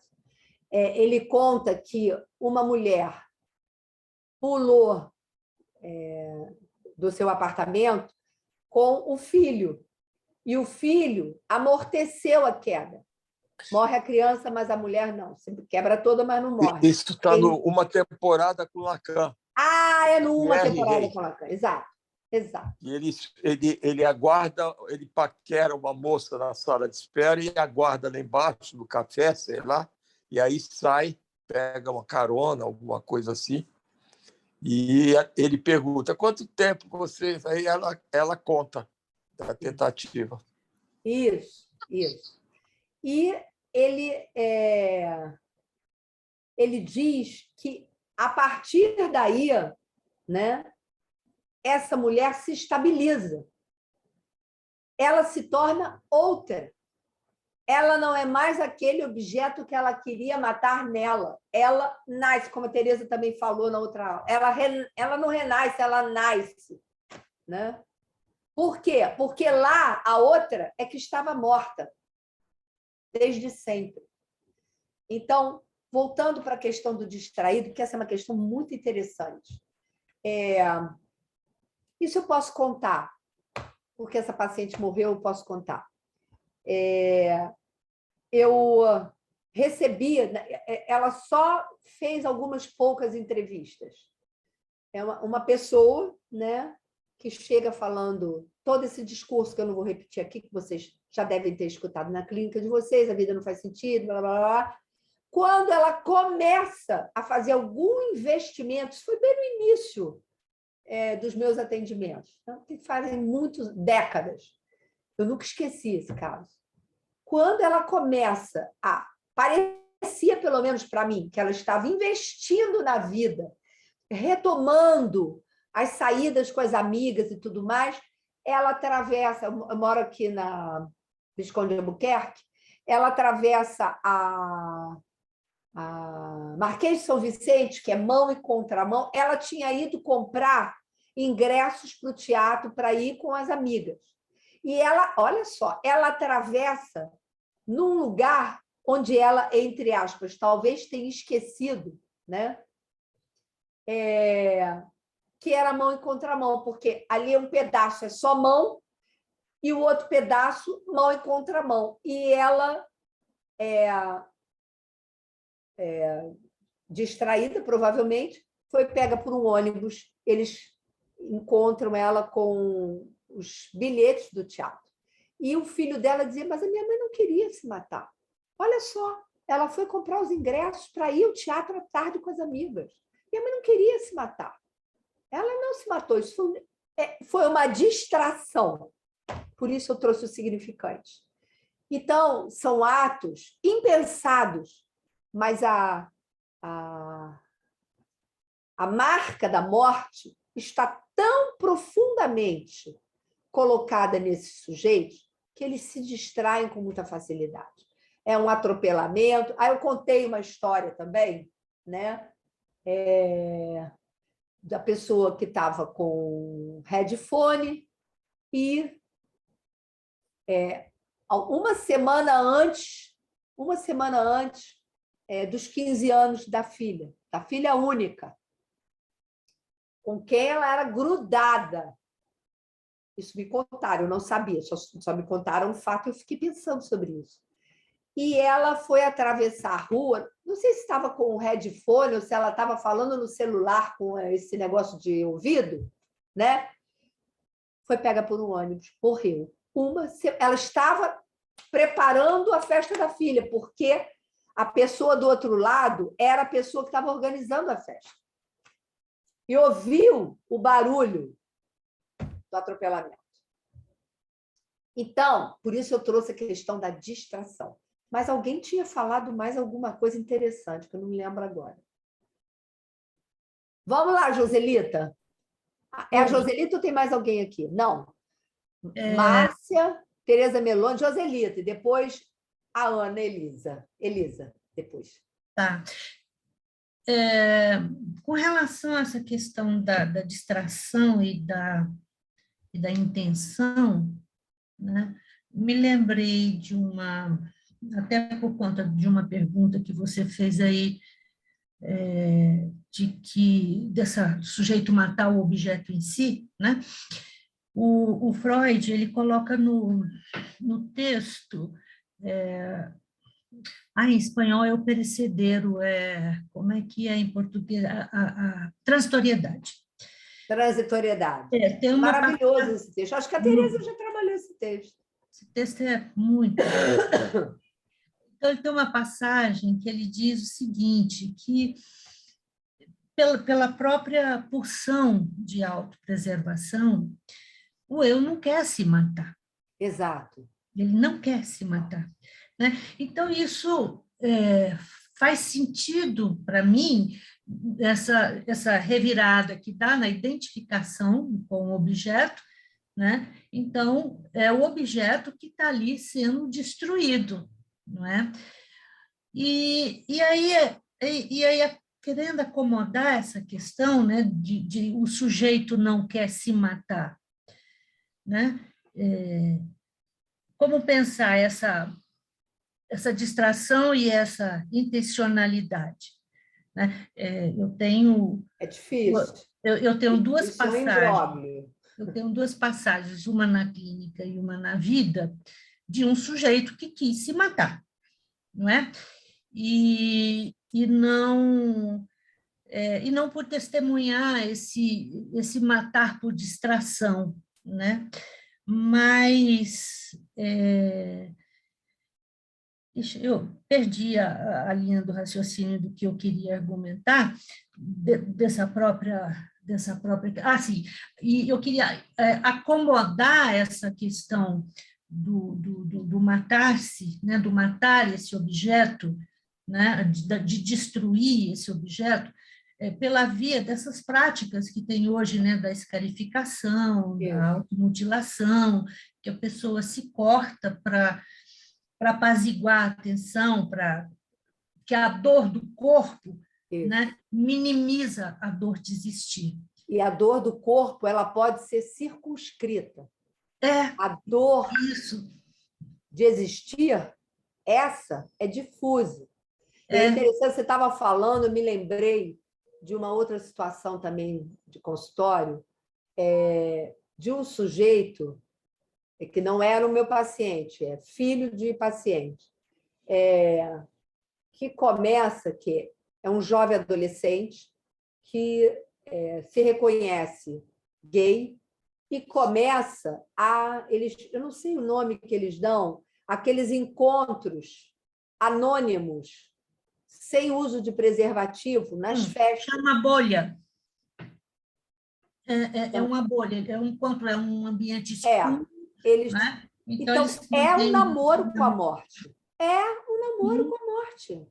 Ele conta que uma mulher pulou do seu apartamento com o filho, e o filho amorteceu a queda. Morre a criança, mas a mulher não. Sempre quebra toda, mas não morre.
Isso está numa temporada com Lacan.
É numa temporada com Lacan, exato.
E ele aguarda, ele paquera uma moça na sala de espera e aguarda lá embaixo do café, sei lá, e aí sai, pega uma carona, alguma coisa assim, e ele pergunta: quanto tempo vocês... Aí ela conta da tentativa.
Isso. E ele diz que, a partir daí, né, essa mulher se estabiliza. Ela se torna outra. Ela não é mais aquele objeto que ela queria matar nela. Ela nasce, como a Tereza também falou na outra aula. Ela não renasce, ela nasce. Né? Por quê? Porque lá a outra é que estava morta, desde sempre. Então, voltando para a questão do distraído, que essa é uma questão muito interessante. Isso eu posso contar, porque essa paciente morreu, eu posso contar. Eu recebi, ela só fez algumas poucas entrevistas. É uma pessoa, né, que chega falando todo esse discurso que eu não vou repetir aqui, que vocês já devem ter escutado na clínica de vocês: a vida não faz sentido, blá, blá, blá. Quando ela começa a fazer algum investimento, isso foi bem no início dos meus atendimentos, então, que fazem muitas décadas. Eu nunca esqueci esse caso. Quando ela começa parecia, pelo menos para mim, que ela estava investindo na vida, retomando as saídas com as amigas e tudo mais, ela atravessa... Eu moro aqui na Visconde de Albuquerque, ela atravessa a Marquês de São Vicente, que é mão e contramão. Ela tinha ido comprar ingressos para o teatro para ir com as amigas. E ela, olha só, ela atravessa num lugar onde ela, entre aspas, talvez tenha esquecido, né? Que era mão e contramão, porque ali um pedaço é só mão e o outro pedaço, mão e contramão. E ela distraída, provavelmente, foi pega por um ônibus. Eles encontram ela com os bilhetes do teatro. E o filho dela dizia: mas a minha mãe não queria se matar. Olha só, ela foi comprar os ingressos para ir ao teatro à tarde com as amigas. Minha mãe não queria se matar. Ela não se matou. Isso foi uma distração. Por isso eu trouxe o significante. Então, são atos impensados, mas a marca da morte está tão profundamente colocada nesses sujeitos que eles se distraem com muita facilidade. É um atropelamento. Aí eu contei uma história também, né? Da pessoa que estava com headphone e uma semana antes dos 15 anos da filha única, com quem ela era grudada. Isso me contaram, eu não sabia, só me contaram o fato e eu fiquei pensando sobre isso. E ela foi atravessar a rua, não sei se estava com o headphone ou se ela estava falando no celular com esse negócio de ouvido, né? Foi pega por um ônibus, morreu. Ela estava preparando a festa da filha, porque a pessoa do outro lado era a pessoa que estava organizando a festa. E ouviu o barulho do atropelamento. Então, por isso eu trouxe a questão da distração. Mas alguém tinha falado mais alguma coisa interessante, que eu não me lembro agora. Vamos lá, Joselita. É a Joselita ou tem mais alguém aqui? Não. Márcia, Tereza Meloni, Joselita. E depois a Ana Elisa. Elisa, depois.
Tá. Com relação a essa questão da distração e da intenção, né, me lembrei de até por conta de uma pergunta que você fez aí, dessa sujeito matar o objeto em si, né? O Freud, ele coloca no texto, em espanhol é o perecedero, como é que é em português? A transitoriedade.
Transitoriedade.
Tem
maravilhoso esse texto. Acho que a Tereza já trabalhou esse texto.
Esse texto é muito... Então, ele tem uma passagem que ele diz o seguinte, que pela própria pulsão de autopreservação, o eu não quer se matar.
Exato.
Ele não quer se matar, né? Então, isso faz sentido para mim, essa revirada que dá na identificação com o objeto, né? Então, é o objeto que está ali sendo destruído, não é? E aí, querendo acomodar essa questão, né, de o sujeito não quer se matar, né? Como pensar essa distração e essa intencionalidade, né? Eu tenho...
É difícil.
Eu tenho duas passagens.
Eu
tenho duas passagens, uma na clínica e uma na vida, de um sujeito que quis se matar, não é? E não por testemunhar esse matar por distração, né? Mas eu perdi a linha do raciocínio do que eu queria argumentar dessa própria... sim, e eu queria acomodar essa questão do matar-se, né, do matar esse objeto, né, de destruir esse objeto, pela via dessas práticas que tem hoje, né, da escarificação, da automutilação, que a pessoa se corta para apaziguar a tensão, para que a dor do corpo, né, minimiza a dor de existir.
E a dor do corpo, ela pode ser circunscrita. A dor de existir, essa é difusa. É interessante, você estava falando, eu me lembrei de uma outra situação também de consultório, de um sujeito que não era o meu paciente, é filho de paciente, que é um jovem adolescente que se reconhece gay e começa eu não sei o nome que eles dão, aqueles encontros anônimos, sem uso de preservativo, nas festas.
Chama bolha. É uma bolha, é um encontro, é um ambiente escuro. Né?
Então é um namoro com a morte. É um namoro com a morte.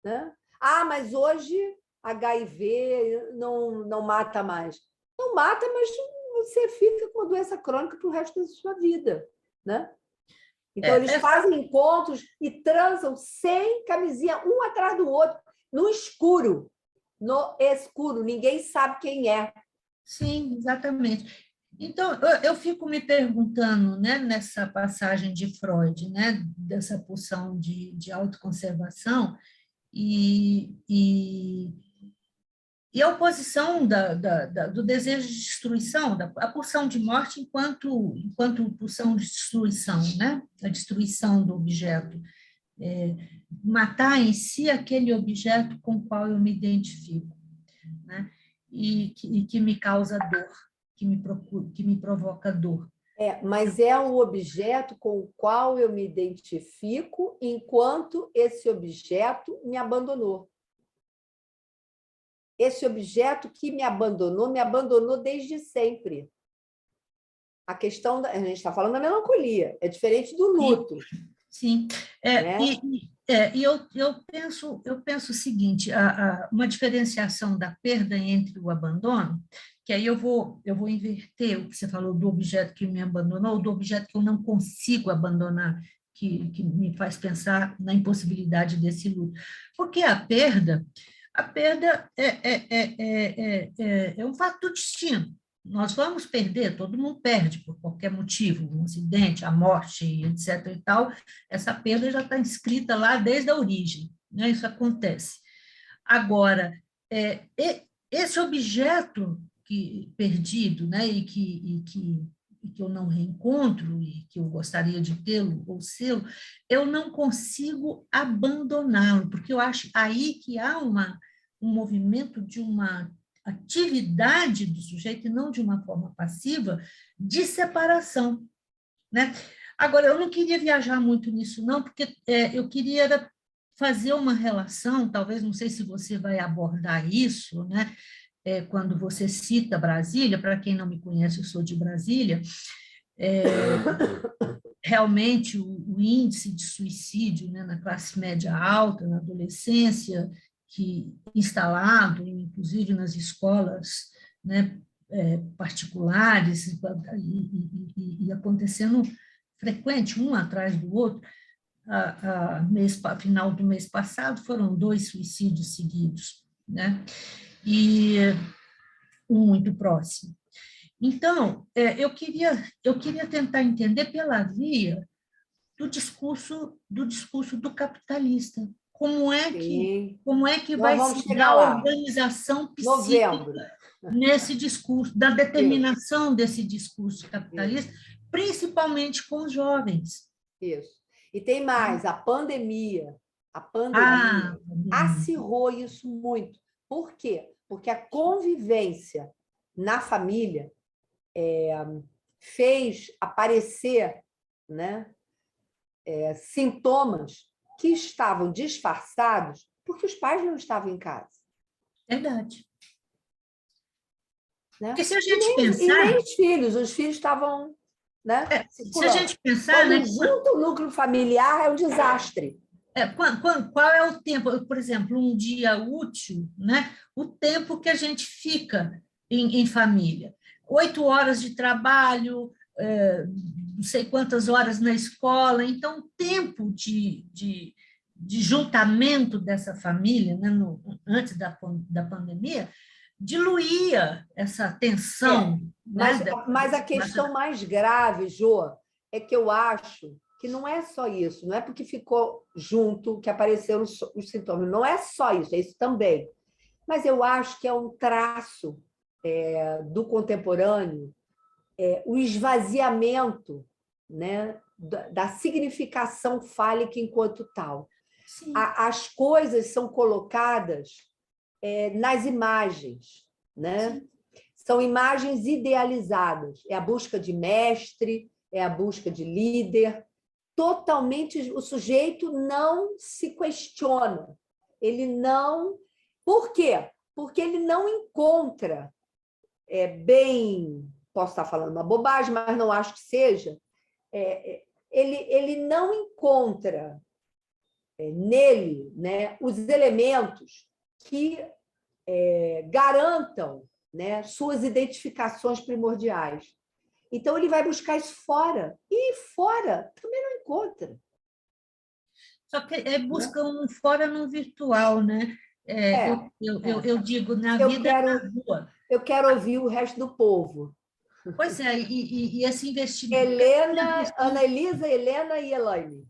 Né? Mas hoje HIV não mata mais. Não mata, mas você fica com uma doença crônica para o resto da sua vida. Né? Então, eles fazem encontros e transam sem camisinha, um atrás do outro, no escuro. No escuro, ninguém sabe quem é.
Sim, exatamente. Então, eu fico me perguntando, né, nessa passagem de Freud, né, dessa pulsão de autoconservação e a oposição do desejo de destruição, a pulsão de morte enquanto pulsão de destruição, né? A destruição do objeto. Matar em si aquele objeto com o qual eu me identifico. Né? e que me causa dor, que me provoca dor.
Mas é um objeto com o qual eu me identifico enquanto esse objeto me abandonou. Esse objeto que me abandonou desde sempre. A questão a gente está falando da melancolia, é diferente do luto.
Sim.
Né?
E eu penso o seguinte, uma diferenciação da perda entre o abandono, que aí eu vou inverter o que você falou do objeto que me abandonou, do objeto que eu não consigo abandonar, que me faz pensar na impossibilidade desse luto. Porque a perda é um fato do destino. Nós vamos perder, todo mundo perde por qualquer motivo, um acidente, a morte, etc. e tal. Essa perda já está inscrita lá desde a origem, né? Isso acontece. Agora, esse objeto perdido, né? e que eu não reencontro e que eu gostaria de tê-lo ou sê-lo, eu não consigo abandoná-lo, porque eu acho aí que há um movimento de uma atividade do sujeito, e não de uma forma passiva, de separação. Né? Agora, eu não queria viajar muito nisso, não, porque eu queria fazer uma relação, talvez, não sei se você vai abordar isso, né? Quando você cita Brasília, para quem não me conhece, eu sou de Brasília, realmente o índice de suicídio, né, na classe média alta, na adolescência, instalado, inclusive nas escolas, né, particulares, e acontecendo frequente, um atrás do outro. Final do mês passado, foram 2 suicídios seguidos, né? E um muito próximo. Então, eu queria tentar entender pela via do discurso do capitalista. Como é que vai se dar a organização psíquica nesse discurso, da determinação desse discurso capitalista, principalmente com os jovens.
Isso. E tem mais, a pandemia acirrou isso muito. Por quê? Porque a convivência na família fez aparecer, né, sintomas que estavam disfarçados porque os pais não estavam em casa.
Verdade.
Né?
Porque se a gente pensar...
E nem os filhos estavam... Né,
se a gente pensar...
Quando junta o núcleo familiar, é um desastre.
Qual é o tempo? Por exemplo, um dia útil, né? O tempo que a gente fica em família. 8 horas de trabalho, não sei quantas horas na escola. Então, o tempo de juntamento dessa família, né, antes da pandemia, diluía essa tensão.
Mas a questão mais grave, Jô, é que eu acho que não é só isso, não é porque ficou junto que apareceram os sintomas, não é só isso, é isso também. Mas eu acho que é um traço do contemporâneo, o esvaziamento, né, da significação fálica enquanto tal. As coisas são colocadas nas imagens, né? São imagens idealizadas, é a busca de mestre, é a busca de líder, totalmente o sujeito não se questiona, ele não... Por quê? Porque ele não encontra posso estar falando uma bobagem, mas não acho que seja, ele não encontra nele, né, os elementos que garantam, né, suas identificações primordiais. Então, ele vai buscar isso fora, e fora também não encontra.
Só que busca um fora no virtual, né? Eu digo, na vida na rua.
Eu quero ouvir o resto do povo.
Pois é, e esse investimento...
Ana Elisa, Helena e Elaine.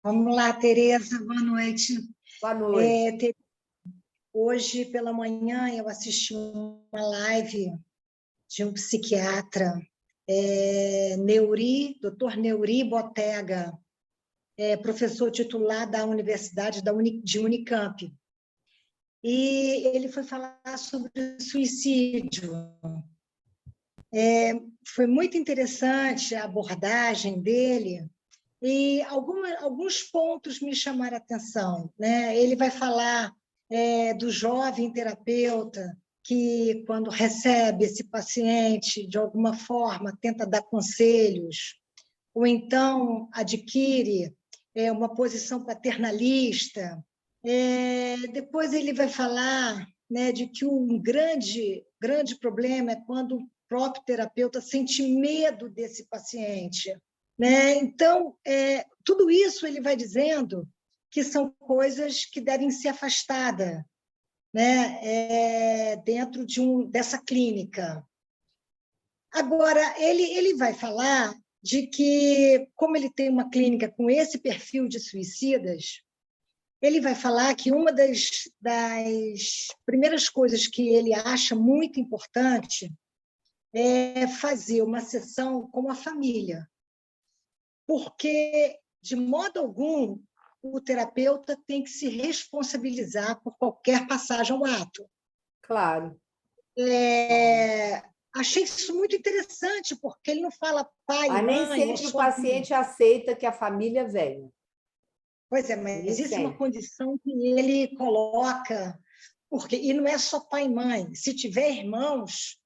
Vamos lá, Tereza, boa noite.
Boa noite.
Hoje, pela manhã, eu assisti uma live de um psiquiatra, Dr. Neuri Botega, professor titular da Universidade de Unicamp. e ele foi falar sobre suicídio. Foi muito interessante a abordagem dele, e alguns pontos me chamaram a atenção, né? Ele vai falar do jovem terapeuta que, quando recebe esse paciente, de alguma forma, tenta dar conselhos, ou então adquire uma posição paternalista. Depois ele vai falar, né, de que um grande problema é quando o próprio terapeuta sente medo desse paciente, né? Então, tudo isso ele vai dizendo que são coisas que devem ser afastadas, né? Dentro dessa clínica. Agora, ele vai falar de que, como ele tem uma clínica com esse perfil de suicidas, ele vai falar que uma das primeiras coisas que ele acha muito importante é fazer uma sessão com a família, porque, de modo algum, o terapeuta tem que se responsabilizar por qualquer passagem ao ato.
Claro.
Achei isso muito interessante, porque ele não fala pai, mãe...
Mas nem sempre o paciente aceita que a família venha.
Pois é, mas isso é uma condição que ele coloca, e não é só pai e mãe. Se tiver irmãos,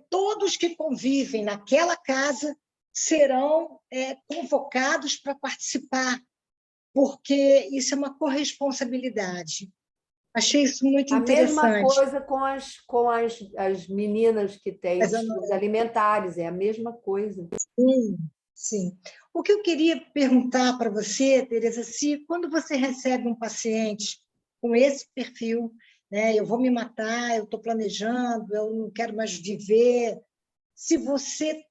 todos que convivem naquela casa serão convocados para participar, porque isso é uma corresponsabilidade. Achei isso muito interessante.
A mesma coisa com as meninas que têm distúrbios alimentares, é a mesma coisa.
Sim, sim. O que eu queria perguntar para você, Tereza, se quando você recebe um paciente com esse perfil, né, eu vou me matar, eu estou planejando, eu não quero mais viver, se você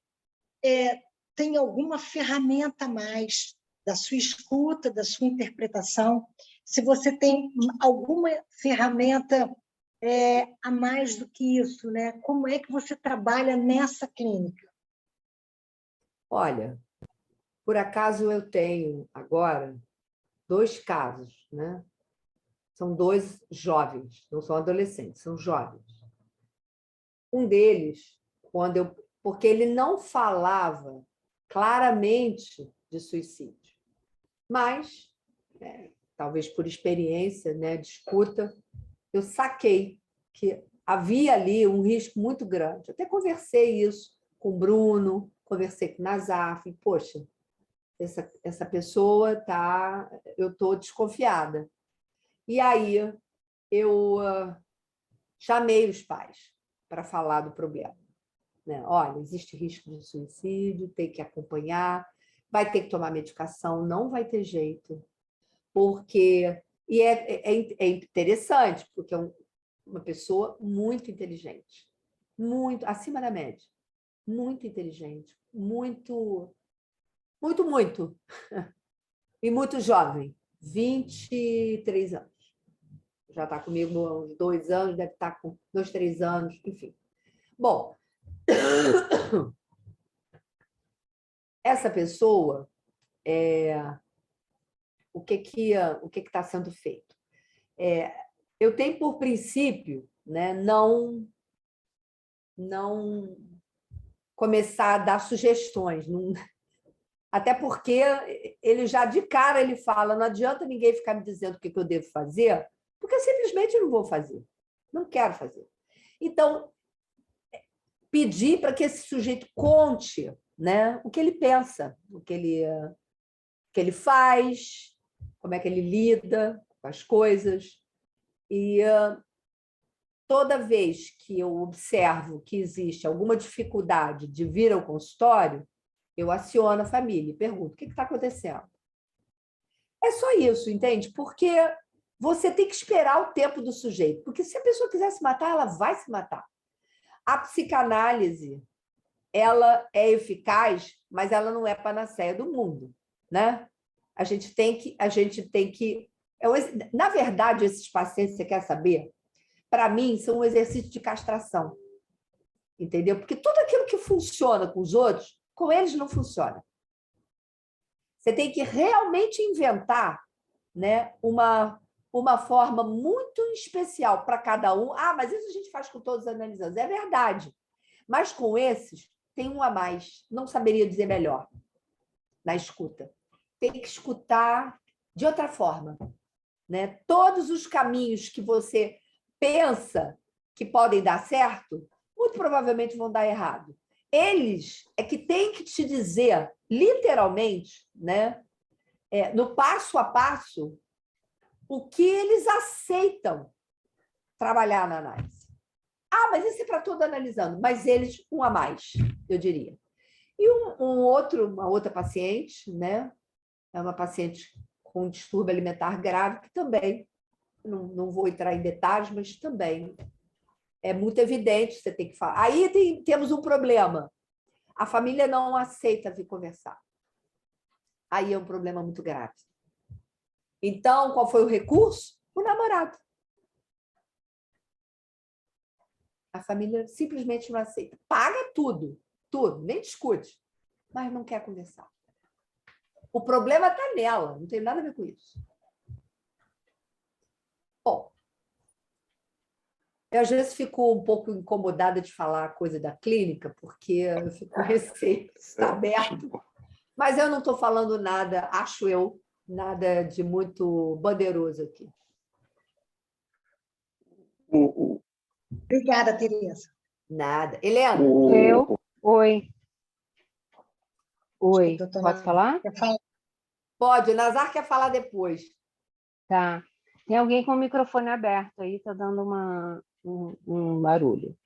tem alguma ferramenta a mais da sua escuta, da sua interpretação, se você tem alguma ferramenta a mais do que isso, né? Como é que você trabalha nessa clínica?
Olha, por acaso eu tenho agora 2 casos, né? São 2 jovens, não são adolescentes, são jovens. Um deles, porque ele não falava claramente de suicídio, mas, talvez por experiência, né, de escuta, eu saquei que havia ali um risco muito grande. Até conversei isso com o Bruno, conversei com o Nazaf, poxa, essa pessoa eu estou desconfiada. E aí eu chamei os pais para falar do problema. Né? Olha, existe risco de suicídio, tem que acompanhar, vai ter que tomar medicação, não vai ter jeito, porque... E é interessante, porque é uma pessoa muito inteligente, muito acima da média, muito inteligente, muito, e muito jovem, 23 anos. Já está comigo há uns 2 anos, deve estar com 2, 3 anos, enfim. Bom, essa pessoa, o que está sendo feito? Eu tenho por princípio, né, não começar a dar sugestões, até porque ele já de cara ele fala, não adianta ninguém ficar me dizendo o que eu devo fazer, porque eu simplesmente não vou fazer, não quero fazer. Então, pedir para que esse sujeito conte, né, o que ele pensa, o que ele faz, como é que ele lida com as coisas. E toda vez que eu observo que existe alguma dificuldade de vir ao consultório, eu aciono a família e pergunto, o que está acontecendo? É só isso, entende? Porque você tem que esperar o tempo do sujeito, porque se a pessoa quiser se matar, ela vai se matar. A psicanálise, ela é eficaz, mas ela não é panaceia do mundo, né? A gente tem que... Na verdade, esses pacientes, você quer saber? Para mim, são um exercício de castração, entendeu? Porque tudo aquilo que funciona com os outros, com eles não funciona. Você tem que realmente inventar, né, uma uma forma muito especial para cada um. Ah, mas isso a gente faz com todos os analisandos. É verdade. Mas com esses, tem um a mais. Não saberia dizer melhor na escuta. Tem que escutar de outra forma, né? Todos os caminhos que você pensa que podem dar certo, muito provavelmente vão dar errado. Eles é que têm que te dizer, literalmente, né? No passo a passo, o que eles aceitam trabalhar na análise. Ah, mas isso é para todo analisando, mas eles, um a mais, eu diria. E uma outra paciente, né? É uma paciente com distúrbio alimentar grave, que também, não vou entrar em detalhes, mas também é muito evidente, você tem que falar. Aí temos um problema. A família não aceita vir conversar. Aí é um problema muito grave. Então, qual foi o recurso? O namorado. A família simplesmente não aceita. Paga tudo, nem discute, mas não quer conversar. O problema está nela, não tem nada a ver com isso. Bom, eu às vezes fico um pouco incomodada de falar a coisa da clínica, porque eu fico com receio, está aberto. Mas eu não estou falando nada, acho eu, nada de muito bandeiroso aqui.
Obrigada, Tereza.
Nada. Helena?
Oi. Oi,
Doutor
posso falar?
Pode, o Nazar quer falar depois.
Tá. Tem alguém com o microfone aberto aí, tá dando um barulho.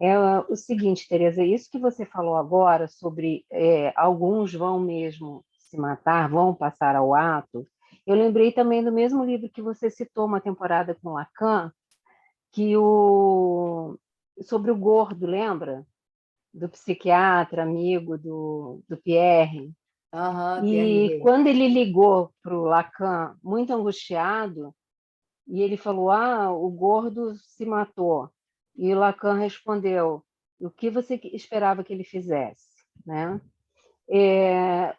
É o seguinte, Tereza, isso que você falou agora sobre alguns vão mesmo se matar, vão passar ao ato, eu lembrei também do mesmo livro que você citou, Uma Temporada com Lacan, sobre o gordo, lembra? Do psiquiatra, amigo do Pierre. E quando ele ligou para o Lacan, muito angustiado, e ele falou, o gordo se matou. E o Lacan respondeu, o que você esperava que ele fizesse? Né?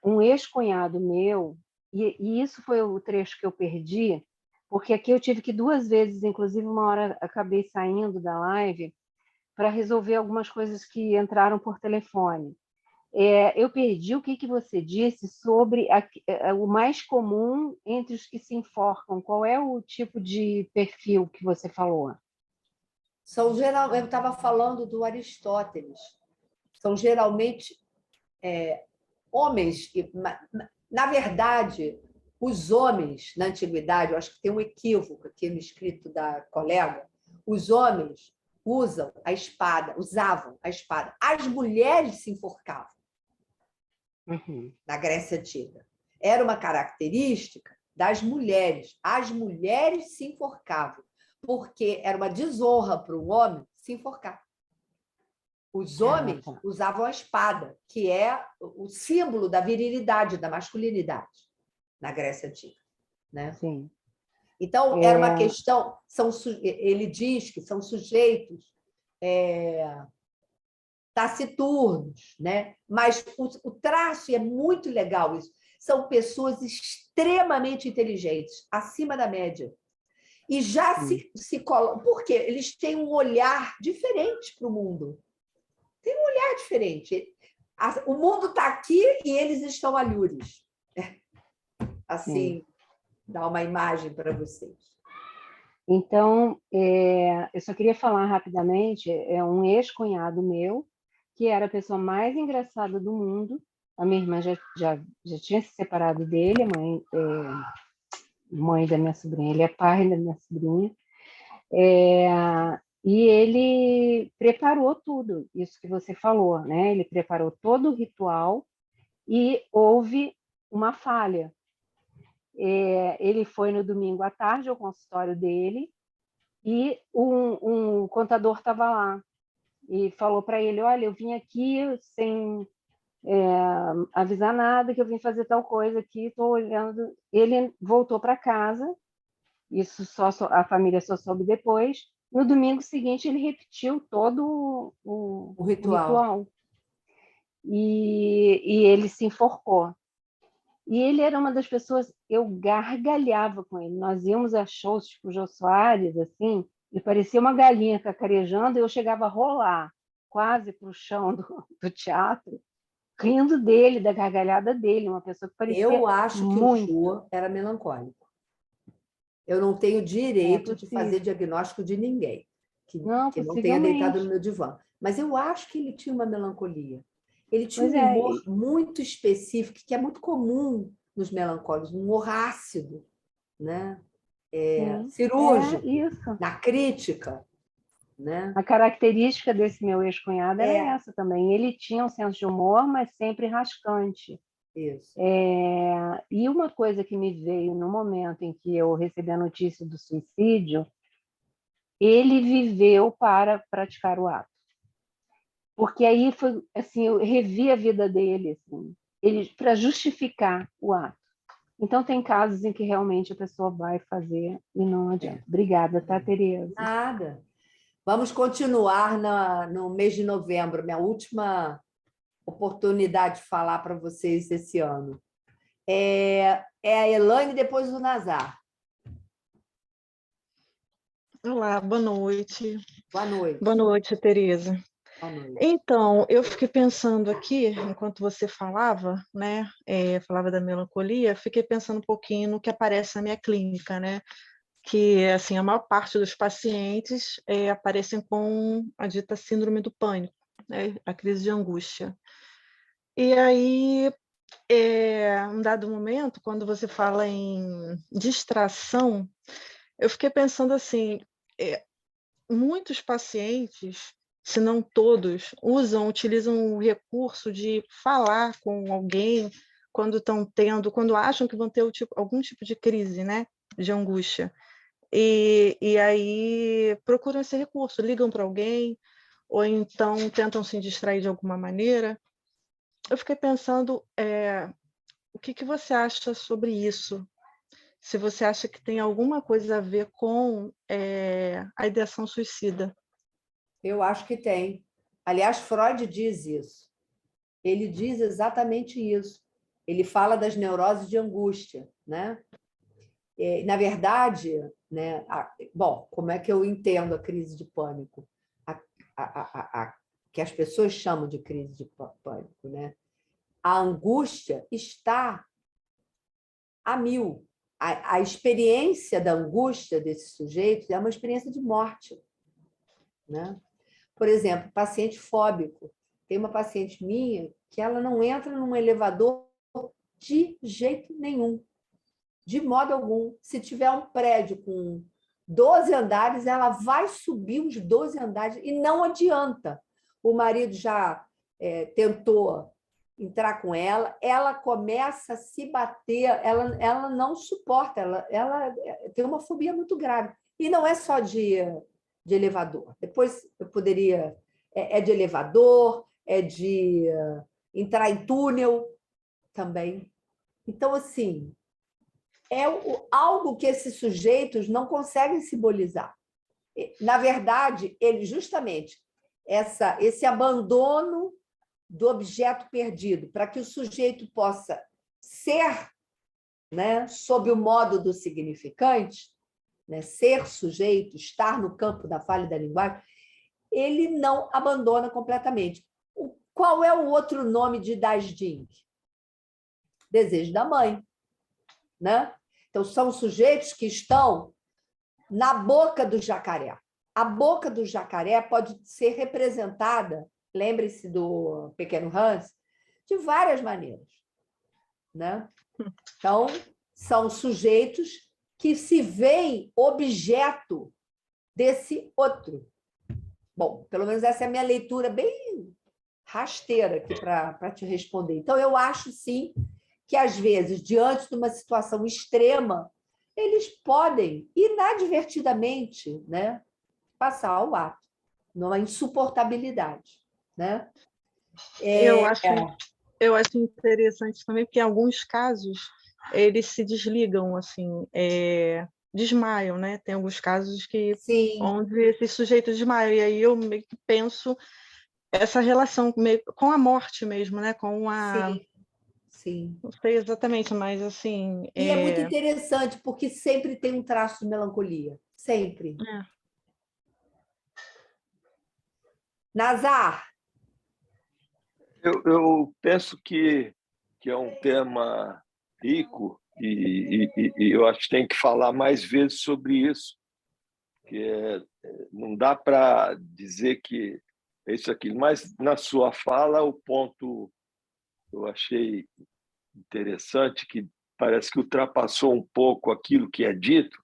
Um ex-cunhado meu, e isso foi o trecho que eu perdi, porque aqui eu tive que 2 vezes, inclusive uma hora acabei saindo da live, para resolver algumas coisas que entraram por telefone. Eu perdi o que você disse sobre o mais comum entre os que se enforcam. Qual é o tipo de perfil que você falou?
Eu estava falando do Aristóteles. São geralmente homens que, na verdade, os homens na antiguidade, eu acho que tem um equívoco aqui no escrito da colega, os homens usavam a espada. As mulheres se enforcavam. Na Grécia Antiga. Era uma característica das mulheres. As mulheres se enforcavam, porque era uma desonra para um homem se enforcar. Os homens usavam a espada, que é o símbolo da virilidade, da masculinidade, na Grécia Antiga. Né?
Sim.
Então, era uma questão... Ele diz que são sujeitos... taciturnos, né? Mas o traço, e é muito legal isso, são pessoas extremamente inteligentes, acima da média. E já se colocam... Por quê? Eles têm um olhar diferente para o mundo. Tem um olhar diferente. O mundo está aqui e eles estão alhures. Assim, dá uma imagem para vocês.
Então, eu só queria falar rapidamente, um ex-cunhado meu, que era a pessoa mais engraçada do mundo. A minha irmã já tinha se separado dele, mãe da minha sobrinha, ele é pai da minha sobrinha. E ele preparou tudo, isso que você falou, né? Ele preparou todo o ritual e houve uma falha. Ele foi no domingo à tarde ao consultório dele e um contador estava lá. E falou para ele, olha, eu vim aqui sem avisar nada, que eu vim fazer tal coisa aqui, estou olhando. Ele voltou para casa, isso a família só soube depois. No domingo seguinte, ele repetiu todo o ritual. E ele se enforcou. E ele era uma das pessoas, eu gargalhava com ele. Nós íamos a shows tipo Jô Soares, assim, e parecia uma galinha cacarejando, e eu chegava a rolar quase para o chão do teatro, rindo dele, da gargalhada dele, uma pessoa que parecia
Eu acho que o
muito.
Jô era melancólico. Eu não tenho direito de fazer diagnóstico de ninguém que não tenha deitado no meu divã. Mas eu acho que ele tinha uma melancolia. Ele tinha um humor muito específico, que é muito comum nos melancólicos, um humor ácido, né? Cirúrgico, na crítica. Né?
A característica desse meu ex-cunhado era essa também. Ele tinha um senso de humor, mas sempre rascante.
Isso.
E uma coisa que me veio no momento em que eu recebi a notícia do suicídio, ele viveu para praticar o ato. Porque aí foi assim, eu revi a vida dele, assim, para justificar o ato. Então tem casos em que realmente a pessoa vai fazer e não adianta. Obrigada, tá, Tereza?
Nada. Vamos continuar no mês de novembro, minha última oportunidade de falar para vocês esse ano. É a Elaine depois do Nazar.
Olá, boa noite.
Boa noite.
Boa noite, Tereza.
Boa noite.
Então, eu fiquei pensando aqui, enquanto você falava, né, falava da melancolia, fiquei pensando um pouquinho no que aparece na minha clínica, né, que, assim, a maior parte dos pacientes aparecem com a dita síndrome do pânico, né, a crise de angústia. E aí, um dado momento, quando você fala em distração, eu fiquei pensando assim, muitos pacientes, se não todos, utilizam o recurso de falar com alguém quando acham que vão ter algum tipo de crise, né, de angústia. E aí procuram esse recurso, ligam para alguém, ou então tentam se distrair de alguma maneira. Eu fiquei pensando, o que você acha sobre isso? Se você acha que tem alguma coisa a ver com a ideação suicida.
Eu acho que tem. Aliás, Freud diz isso. Ele diz exatamente isso. Ele fala das neuroses de angústia, né? Na verdade, né? Bom, como é que eu entendo a crise de pânico? Que as pessoas chamam de crise de pânico, né? A angústia está a mil. A experiência da angústia desse sujeito é uma experiência de morte, né? Por exemplo, paciente fóbico. Tem uma paciente minha que ela não entra num elevador de jeito nenhum, de modo algum. Se tiver um prédio com 12 andares, ela vai subir os 12 andares e não adianta. O marido já tentou entrar com ela, ela começa a se bater, ela não suporta, ela tem uma fobia muito grave. E não é só de elevador. Depois eu poderia... É de elevador, é de entrar em túnel também. Então, assim, é algo que esses sujeitos não conseguem simbolizar. Na verdade, ele justamente, esse abandono do objeto perdido, para que o sujeito possa ser, né, sob o modo do significante, né, ser sujeito, estar no campo da fala e da linguagem, ele não abandona completamente. Qual é o outro nome de Das Ding? Desejo da mãe, né? Então, são sujeitos que estão na boca do jacaré. A boca do jacaré pode ser representada, lembre-se do Pequeno Hans, de várias maneiras, né? Então, são sujeitos que se veem objeto desse outro. Bom, pelo menos essa é a minha leitura bem rasteira aqui para te responder. Então, eu acho, sim, que, às vezes, diante de uma situação extrema, eles podem, inadvertidamente, né, passar ao ato, numa insuportabilidade. Né?
Eu acho interessante também, porque em alguns casos eles se desligam, assim, desmaiam, né? Tem alguns casos onde esses sujeitos desmaiam, e aí eu meio que penso essa relação com a morte mesmo, né? Com a...
Sim.
Não sei exatamente, mas assim.
E é muito interessante, porque sempre tem um traço de melancolia. Sempre. Nazar.
Eu penso que é um tema rico e eu acho que tem que falar mais vezes sobre isso, que não dá para dizer que é isso aqui, mas na sua fala o ponto eu achei interessante, que parece que ultrapassou um pouco aquilo que é dito,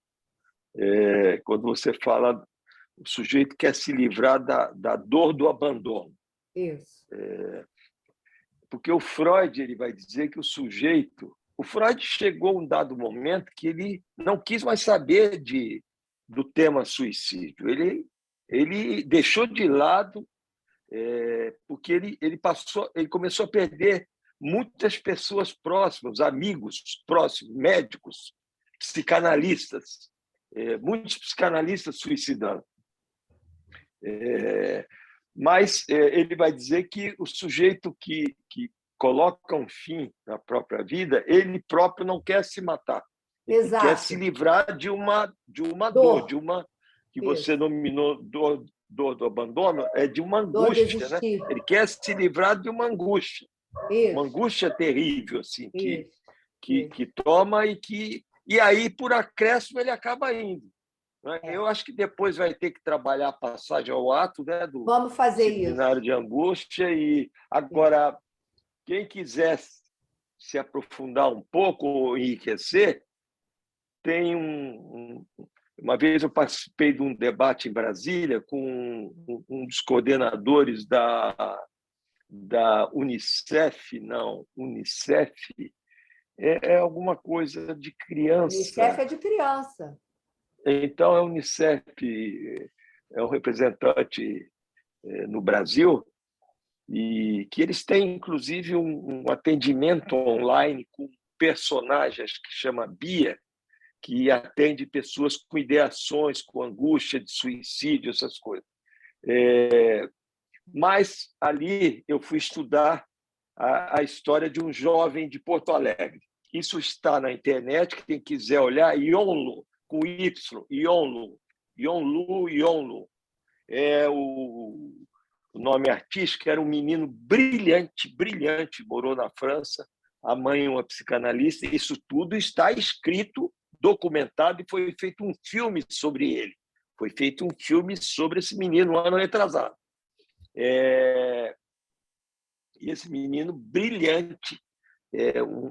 quando você fala o sujeito quer se livrar da dor do abandono.
Isso.
Porque o Freud ele vai dizer que o Freud chegou a um dado momento que ele não quis mais saber do tema suicídio. Ele deixou de lado, porque ele começou a perder muitas pessoas próximas, amigos próximos, médicos, psicanalistas, muitos psicanalistas suicidando. Mas ele vai dizer que o sujeito que coloca um fim na própria vida, ele próprio não quer se matar. Ele
Exato.
quer se livrar de uma dor, que você nominou dor do abandono, de uma angústia, né? Ele quer se livrar de uma angústia.
Isso.
Uma angústia terrível, assim, que toma e aí, por acréscimo, ele acaba indo. Eu acho que depois vai ter que trabalhar a passagem ao ato, né, do
Vamos fazer
seminário de angústia. E agora, quem quiser se aprofundar um pouco ou enriquecer, tem uma vez eu participei de um debate em Brasília com um dos coordenadores da Unicef, é alguma coisa de criança.
Unicef é de criança.
Então, a Unicef é um representante no Brasil e que eles têm, inclusive, um atendimento online com personagens que chama Bia, que atende pessoas com ideações, com angústia de suicídio, essas coisas. Mas ali eu fui estudar a história de um jovem de Porto Alegre. Isso está na internet, quem quiser olhar, Yonlu, com Y, Yonlu. O nome artístico, era um menino brilhante, morou na França, a mãe uma psicanalista, isso tudo está escrito, documentado, e foi feito um filme sobre ele. Foi feito um filme sobre esse menino, um ano retrasado. E esse menino brilhante,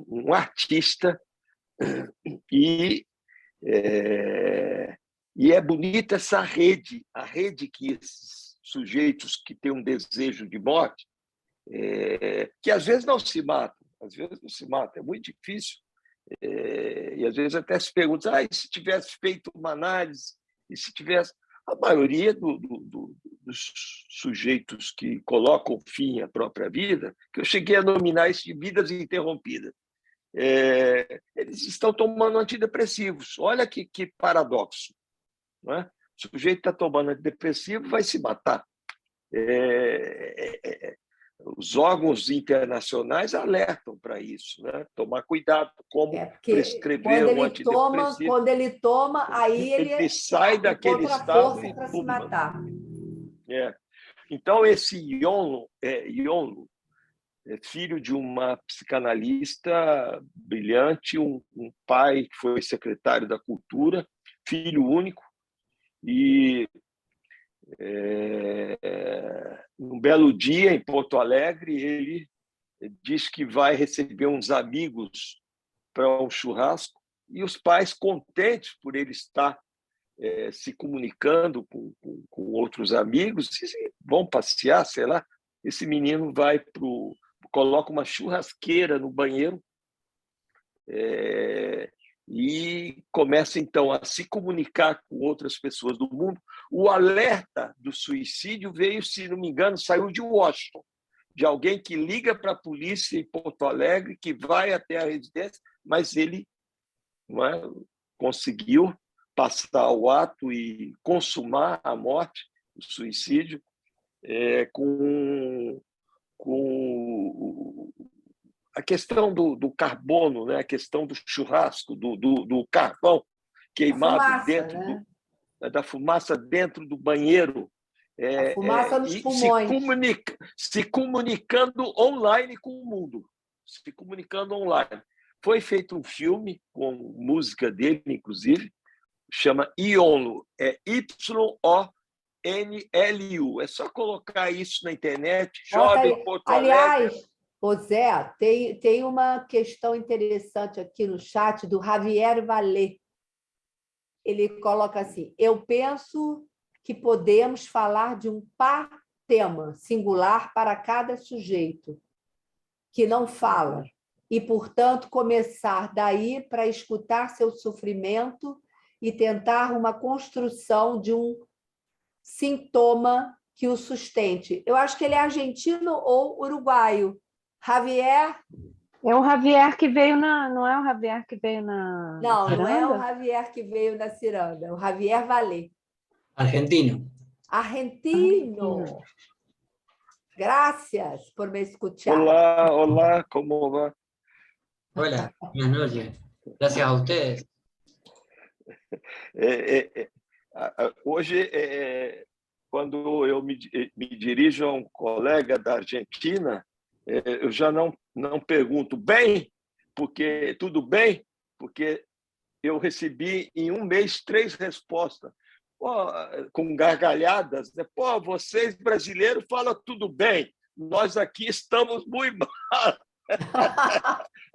um artista, e é bonita essa rede, a rede que esses sujeitos que têm um desejo de morte, que às vezes não se matam, é muito difícil, e às vezes até se pergunta, e se tivesse feito uma análise, e se tivesse... A maioria dos sujeitos que colocam fim à própria vida, que eu cheguei a nominar isso de vidas interrompidas, eles estão tomando antidepressivos. Olha que paradoxo. Não é? O sujeito está tomando antidepressivo, vai se matar. Os órgãos internacionais alertam para isso, né? Tomar cuidado como prescrever um antidepressivo.
Quando ele toma, aí ele
sai daquele estado
força para se matar.
Então, esse Yonlu é filho de uma psicanalista brilhante, um pai que foi secretário da Cultura, filho único, e um belo dia em Porto Alegre ele diz que vai receber uns amigos para um churrasco e os pais, contentes por ele estar se comunicando com outros amigos, vão passear, sei lá, esse menino coloca uma churrasqueira no banheiro e começa, então, a se comunicar com outras pessoas do mundo. O alerta do suicídio veio, se não me engano, saiu de Washington, de alguém que liga para a polícia em Porto Alegre, que vai até a residência, mas ele conseguiu passar o ato e consumar a morte, o suicídio, com a questão do carbono, né? A questão do churrasco, do carvão queimado
fumaça,
dentro
né?
da fumaça dentro do banheiro.
A fumaça nos pulmões.
Se comunicando online com o mundo. Se comunicando online. Foi feito um filme com música dele, inclusive, chama Ionlu, é YONLU. É só colocar isso na internet, Jovem Porto Alegre.
Aliás, Zé, tem uma questão interessante aqui no chat do Javier Vallet. Ele coloca assim: eu penso que podemos falar de um par-tema singular para cada sujeito que não fala, e, portanto, começar daí para escutar seu sofrimento e tentar uma construção de um sintoma que o sustente. Eu acho que ele é argentino ou uruguaio. Javier?
É o Javier que veio na... Não é o Javier que veio na
Não,
Ciranda?
não é o Javier que veio na Ciranda, é o Javier Vallet.
Argentino.
Argentino. Gracias por me escuchar.
Olá, como vai?
Hola, buenas noches. Gracias a ustedes.
Hoje, quando eu me dirijo a um colega da Argentina, eu já não pergunto bem, porque tudo bem, porque eu recebi em um mês 3 respostas, com gargalhadas, né? Pô, vocês brasileiros falam tudo bem, nós aqui estamos muito mal.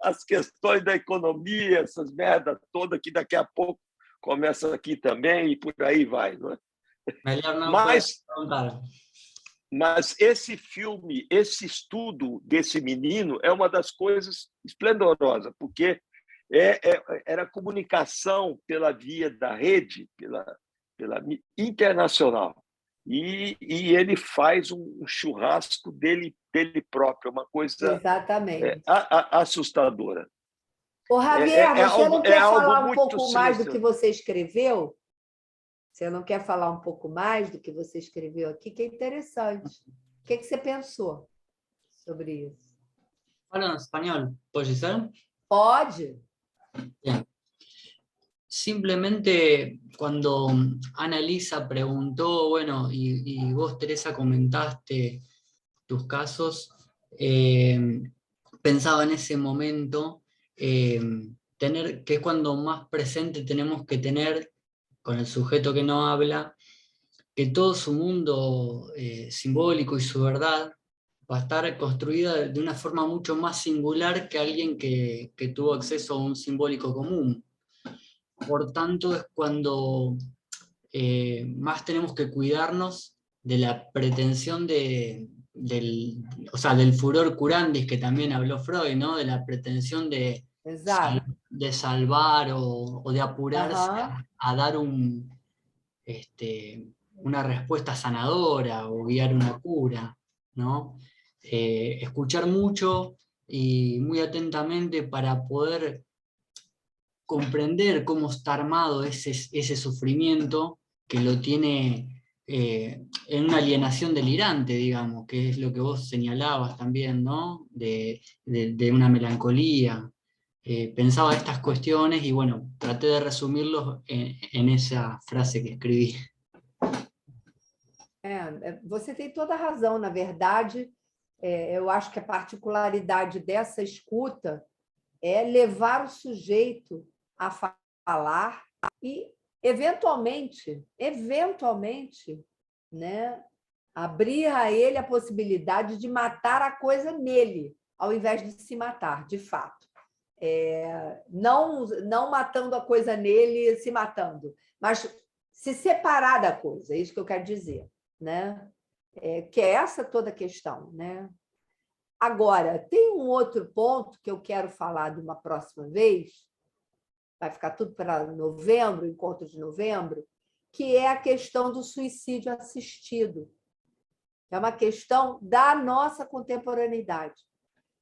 As questões da economia, essas merdas todas, que daqui a pouco começa aqui também e por aí vai, não é? Mas esse filme, esse estudo desse menino é uma das coisas esplendorosas, porque era comunicação pela via da rede, pela internacional. E ele faz um churrasco dele próprio, uma coisa
exatamente
assustadora.
Ô, Javier, você não quer falar um pouco
silencioso.
mais do que você escreveu? Você não quer falar um pouco mais do que você escreveu aqui? Que é interessante. O que você pensou sobre isso?
Falo en español, ¿puede ser?
Pode.
Bien. Simplemente cuando Ana Elisa preguntó, bueno, y vos, Teresa, comentaste tus casos, pensaba en ese momento tener, que es cuando más presente tenemos que tener con el sujeto que no habla, que todo su mundo simbólico y su verdad va a estar construida de una forma mucho más singular que alguien que tuvo acceso a un simbólico común. Por tanto, es cuando más tenemos que cuidarnos de la pretensión del furor curandis, que también habló Freud, ¿no? De la pretensión de salvar o de apurarse a dar una respuesta sanadora o guiar una cura, ¿no? Escuchar mucho y muy atentamente para poder comprender cómo está armado ese sufrimiento que lo tiene en una alienación delirante, digamos, que es lo que vos señalabas también, ¿no? De una melancolía. Pensaba estas cuestiones y, bueno, traté de resumirlos en esa frase que escribí.
Você tem toda a razão, na verdade. Eu acho que a particularidade dessa escuta é levar o sujeito a falar e, eventualmente, né, abrir a ele a possibilidade de matar a coisa nele, ao invés de se matar, de fato. Não matando a coisa nele, se matando, mas se separar da coisa, é isso que eu quero dizer, né? Que é essa toda a questão, né? Agora, tem um outro ponto que eu quero falar de uma próxima vez, vai ficar tudo para novembro, encontro de novembro, que é a questão do suicídio assistido. É uma questão da nossa contemporaneidade.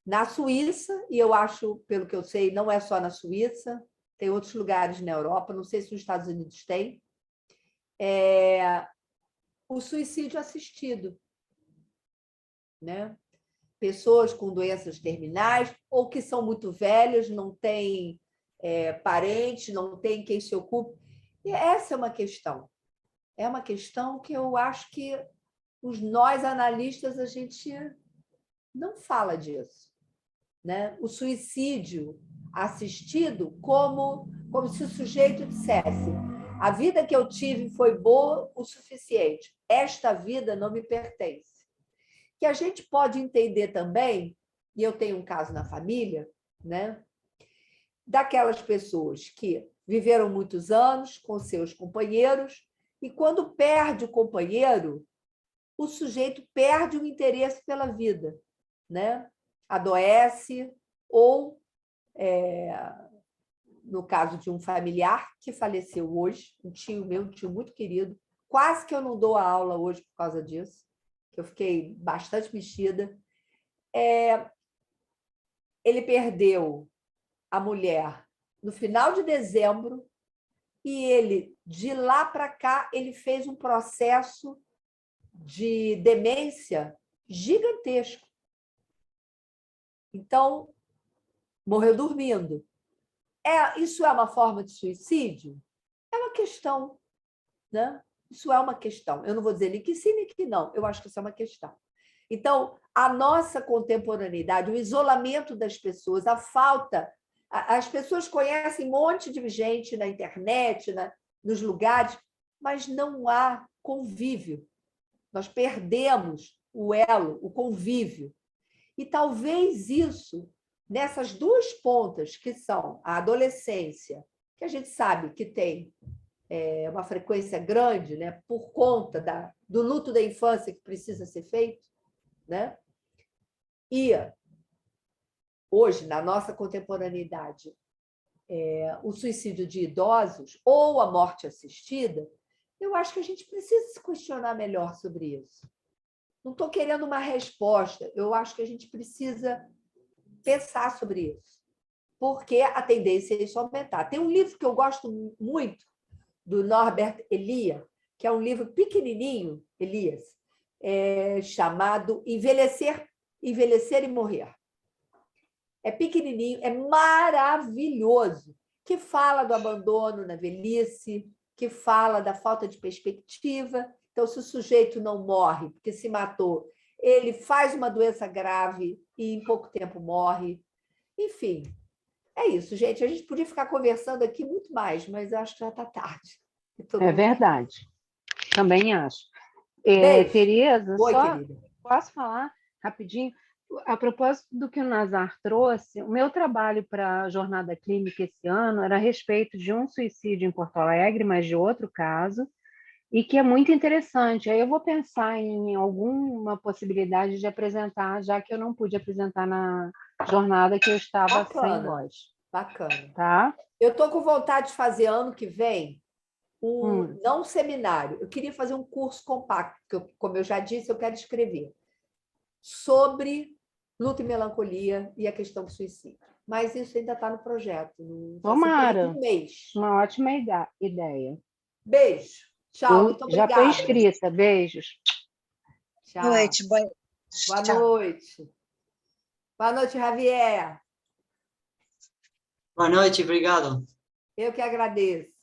Na Suíça, e eu acho, pelo que eu sei, não é só na Suíça, tem outros lugares na Europa, não sei se nos Estados Unidos tem, o suicídio assistido, né? pessoas com doenças terminais ou que são muito velhas, não têm parentes, não têm quem se ocupe. E essa é uma questão. É uma questão que eu acho que nós analistas, a gente não fala disso, né? O suicídio assistido como se o sujeito dissesse: a vida que eu tive foi boa o suficiente, esta vida não me pertence. Que a gente pode entender também, e eu tenho um caso na família, né? Daquelas pessoas que viveram muitos anos com seus companheiros e quando perde o companheiro, o sujeito perde o interesse pela vida, né? Adoece ou, no caso de um familiar que faleceu hoje, um tio meu, um tio muito querido, quase que eu não dou a aula hoje por causa disso, que eu fiquei bastante mexida. Ele perdeu a mulher no final de dezembro e ele, de lá para cá, ele fez um processo de demência gigantesco. Então, morreu dormindo. Isso é uma forma de suicídio? É uma questão, né? Isso é uma questão. Eu não vou dizer nem que sim, nem que não. Eu acho que isso é uma questão. Então, a nossa contemporaneidade, o isolamento das pessoas, a falta... As pessoas conhecem um monte de gente na internet, nos lugares, mas não há convívio. Nós perdemos o elo, o convívio. E talvez isso, nessas duas pontas, que são a adolescência, que a gente sabe que tem uma frequência grande, né, por conta do luto da infância que precisa ser feito, né? E hoje, na nossa contemporaneidade, o suicídio de idosos ou a morte assistida, eu acho que a gente precisa se questionar melhor sobre isso. Não estou querendo uma resposta, eu acho que a gente precisa pensar sobre isso, porque a tendência é isso aumentar. Tem um livro que eu gosto muito, do Norbert Elias, que é um livro pequenininho, Elias, chamado Envelhecer e Morrer. É pequenininho, é maravilhoso, que fala do abandono na velhice, que fala da falta de perspectiva. Então, se o sujeito não morre porque se matou, ele faz uma doença grave e em pouco tempo morre. Enfim, é isso, gente. A gente podia ficar conversando aqui muito mais, mas acho que já está tarde.
É verdade. Também acho. Tereza,
Oi, querida.
Posso falar rapidinho? A propósito do que o Nazar trouxe, o meu trabalho para a jornada clínica esse ano era a respeito de um suicídio em Porto Alegre, mas de outro caso, e que é muito interessante. Aí eu vou pensar em alguma possibilidade de apresentar, já que eu não pude apresentar na jornada que eu estava sem voz.
Bacana.
Tá?
Eu estou com vontade de fazer ano que vem não um seminário. Eu queria fazer um curso compacto, porque, como eu já disse, eu quero escrever sobre luto e melancolia e a questão do suicídio. Mas isso ainda está no projeto.
Tomara.
Um mês.
Uma ótima ideia.
Beijo. Tchau, muito obrigada.
Já estou inscrita. Beijos.
Tchau.
Boa noite.
Boa noite. Boa noite, Javier.
Boa noite, obrigado.
Eu que agradeço.